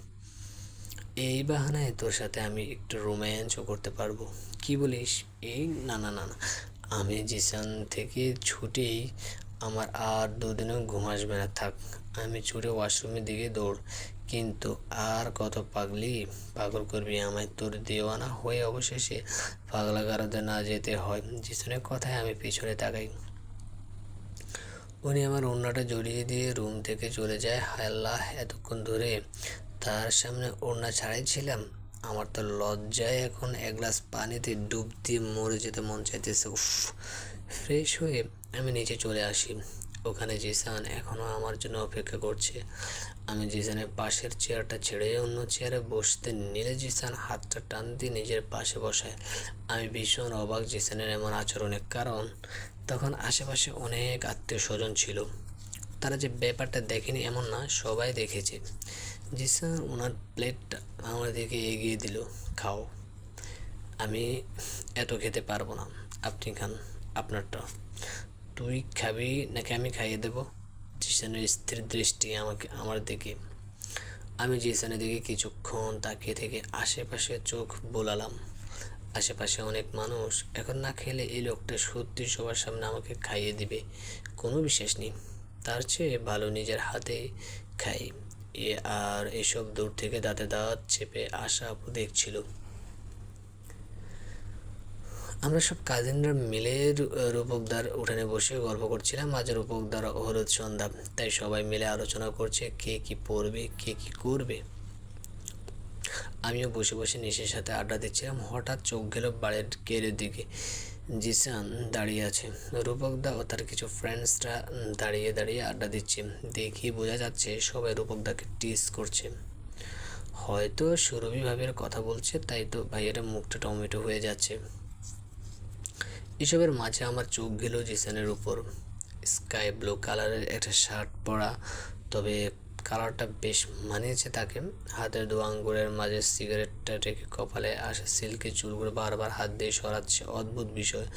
এই বাহানায় তোর সাথে আমি একটু রোম্যান্সও করতে পারবো। কি বলিস? এই না না না না, আমি জিসান থেকে ছুটেই আমার আর 2 দিনও ঘুম আসবে না। থাক, আমি ছুটে ওয়াশরুমের দিকে দৌড়। কিন্তু আর কত পাগল করবি আমায়? তোর দেওয়ানা হয়ে অবশেষে পাগলাগারদে না যেতে হয়। জিসানের কথায় আমি পিছনে তাকাই। উনি আমার ওড়নাটা জড়িয়ে দিয়ে রুম থেকে চলে যায়। হায় আল্লাহ, এতক্ষণ ধরে তার সামনে ওড়না ছাড়াই ছিলাম। আমার তো লজ্জায় এখন 1 গ্লাস পানিতে ডুব দিয়ে মরে যেতে মন চাইতেছে। উফ! ফ্রেশ হয়ে আমি নিচে চলে আসি। ওখানে জিসান এখনও আমার জন্য অপেক্ষা করছে। আমি জিসানের পাশের চেয়ারটা ছেড়ে অন্য চেয়ারে বসতে নিলে জিসান হাতটা টান দিয়ে নিজের পাশে বসায়। আমি ভীষণ অবাক জিসানের এমন আচরণে, কারণ তখন আশেপাশে অনেক আত্মীয় স্বজন ছিল। তারা যে ব্যাপারটা দেখেনি এমন না, সবাই দেখেছে। জিসান ওনার প্লেটটা আমার দিকে এগিয়ে দিল। খাও, আমি এত খেতে পারবো না, আপনি খান আপনারটা। তুই খাবি নাকি আমি খাইয়ে দেবো? জিসানের স্থির দৃষ্টি আমার দিকে। আমি জিসানের দিকে কিছুক্ষণ তাকিয়ে থেকে আশেপাশে চোখ বোলালাম। আশেপাশে অনেক মানুষ। এখন না খেলে এই লোকটা সত্যি সবার সামনে আমাকে খাইয়ে দিবে, কোনো বিশেষ নেই। তার চেয়ে ভালো নিজের হাতে খাই। আর এসব দূর থেকে দাঁতে দাঁত চেপে আশা আপু দেখছিল। আমরা সব কাজিনরা মিলে রূপকদার উঠানে বসে গল্প করছিলাম। আজ রূপকদার হলুদ সন্ধ্যা, তাই সবাই মিলে আলোচনা করছে কে কি পরবে, কে কি করবে। আমিও বসে বসে নিশির সাথে আড্ডা দিচ্ছিলাম। হঠাৎ চোখ গেল বাড়ির গেটের দিকে। জিসান দাঁড়িয়ে আছে, রূপকদা ও তার কিছু ফ্রেন্ডসরা দাঁড়িয়ে দাঁড়িয়ে আড্ডা দিচ্ছে। দেখি বোঝা যাচ্ছে সবাই রূপকদাকে টিজ করছে। হয়তো সুরভি ভাবের কথা বলছে, তাই তো ভাইয়ের মুখটা টমেটো হয়ে যাচ্ছে। এসবের মাঝে আমার চোখ গেল জিসানের উপর। স্কাই ব্লু কালারের একটা শার্ট পরা, তবে কালারটা বেশ মানিয়েছে তাকে। হাতের 2 আঙ্গুলের মাঝে সিগারেটটা রেখে কপালে আসা সিল্কি চুলগুলো বারবার হাত দিয়ে সরাচ্ছে। অদ্ভুত বিষয়,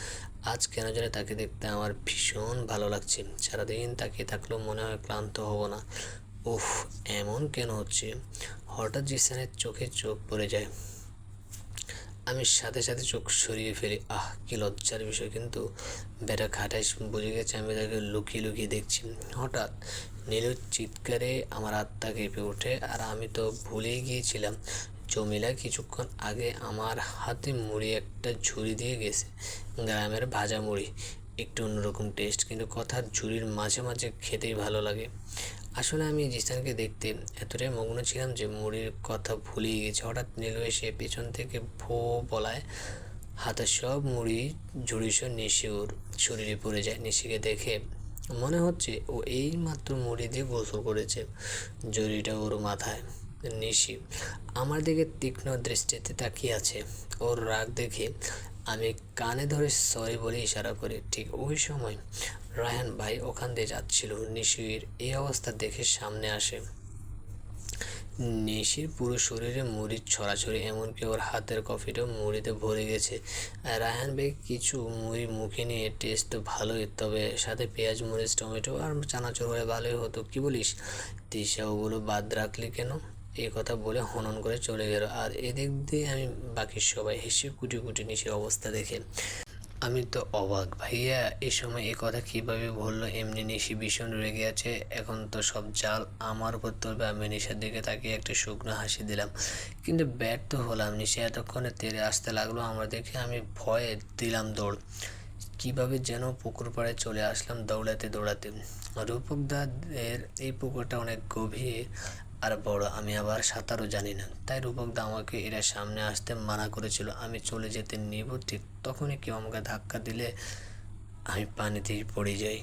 আজ কেন জানি তাকে দেখতে আমার ভীষণ ভালো লাগছে। সারাদিন তাকিয়ে থাকলেও মনে হয় ক্লান্ত হব না। উফ, এমন কেন হচ্ছে? হঠাৎ জিসানের চোখে চোখ পড়ে যায়। আমি সাথে সাথে চোখ সরিয়ে ফেলি। কি লজ্জার বিষয়! কিন্তু বেটা খাটাই বুঝে গেছে আমি তাকে লুকিয়ে লুকিয়ে দেখছি। হঠাৎ নীলুর চিৎকারে আমার আত্মা কেঁপে ওঠে। আর আমি তো ভুলেই গিয়েছিলাম, জমিলা কিছুক্ষণ আগে আমার হাতে মুড়ি একটা ঝুড়ি দিয়ে গেছে। গ্রামের ভাজা মুড়ি, একটু অন্যরকম টেস্ট, কিন্তু কথার ঝুড়ির মাঝে মাঝে খেতেই ভালো লাগে। আসলে আমি জিসানকে দেখতে এতটাই মগ্ন ছিলাম যে মুড়ির কথা ভুলেই গেছি। হঠাৎ নীলু এসে পেছন থেকে ভো বলায় হাতের সব মুড়ি ঝুড়িসহ নিশি ওর শরীরে পড়ে যায়। নিশিকে দেখে মনে হচ্ছে ও এই মাত্র মুড়ি দিয়ে গোসল করেছে। ঝুড়িটা ওর মাথায়। নিশি আমার দিকে তীক্ষ্ণ দৃষ্টিতে তাকিয়ে আছে। ওর রাগ দেখে আমি কানে ধরে সরি বলে ইশারা করি। ঠিক ওই সময় রায়হান ভাই ওখান দিয়ে যাচ্ছিল। নিশির এই অবস্থা দেখে সামনে আসে। নিশির পুরো শরীরে মুড়ির ছড়াছড়ি, এমনকি ওর হাতের কফিটাও মুড়িতে ভরে গেছে। আর রায়হান ভাই কিছু মুড়ি মুখে নিয়ে, টেস্ট তো ভালোই, তবে সাথে পেঁয়াজ, মরিচ, টমেটো আর চানাচুর হলে ভালোই হতো। কি বলিস তিশা, ওগুলো বাদ রাখলি কেন? এই কথা বলে হনন করে চলে গেল। আর এদিক দিয়ে আমি বাকি সবাই হেসে কুটি কুটি নিশির অবস্থা দেখে। আমি তো অবাক, ভাইয়া এই সময় এ কথা কীভাবে বললো? এমনি নিশি ভীষণ রেগে আছে, এখন তো সব জাল আমার উপর তুলবে। আমি নিশার দিকে তাকিয়ে একটা শুকনো হাসি দিলাম, কিন্তু ব্যর্থ হলাম। নিশি এতক্ষণে তেরে আসতে লাগলো আমার দেখে। আমি ভয়ে দিলাম দৌড়, কীভাবে যেন পুকুর পাড়ে চলে আসলাম দৌড়াতে দৌড়াতে। রূপক দাদের এই পুকুরটা অনেক গভীর আর বড়, আমি আবার সাঁতারও জানি না, তাই রূপক দা আমাকে এরা সামনে আসতে মানা করেছিল। আমি চলে যেতে নিব, ঠিক তখনই কেউ আমাকে ধাক্কা দিলে আমি পানিতেই পড়ে যাই।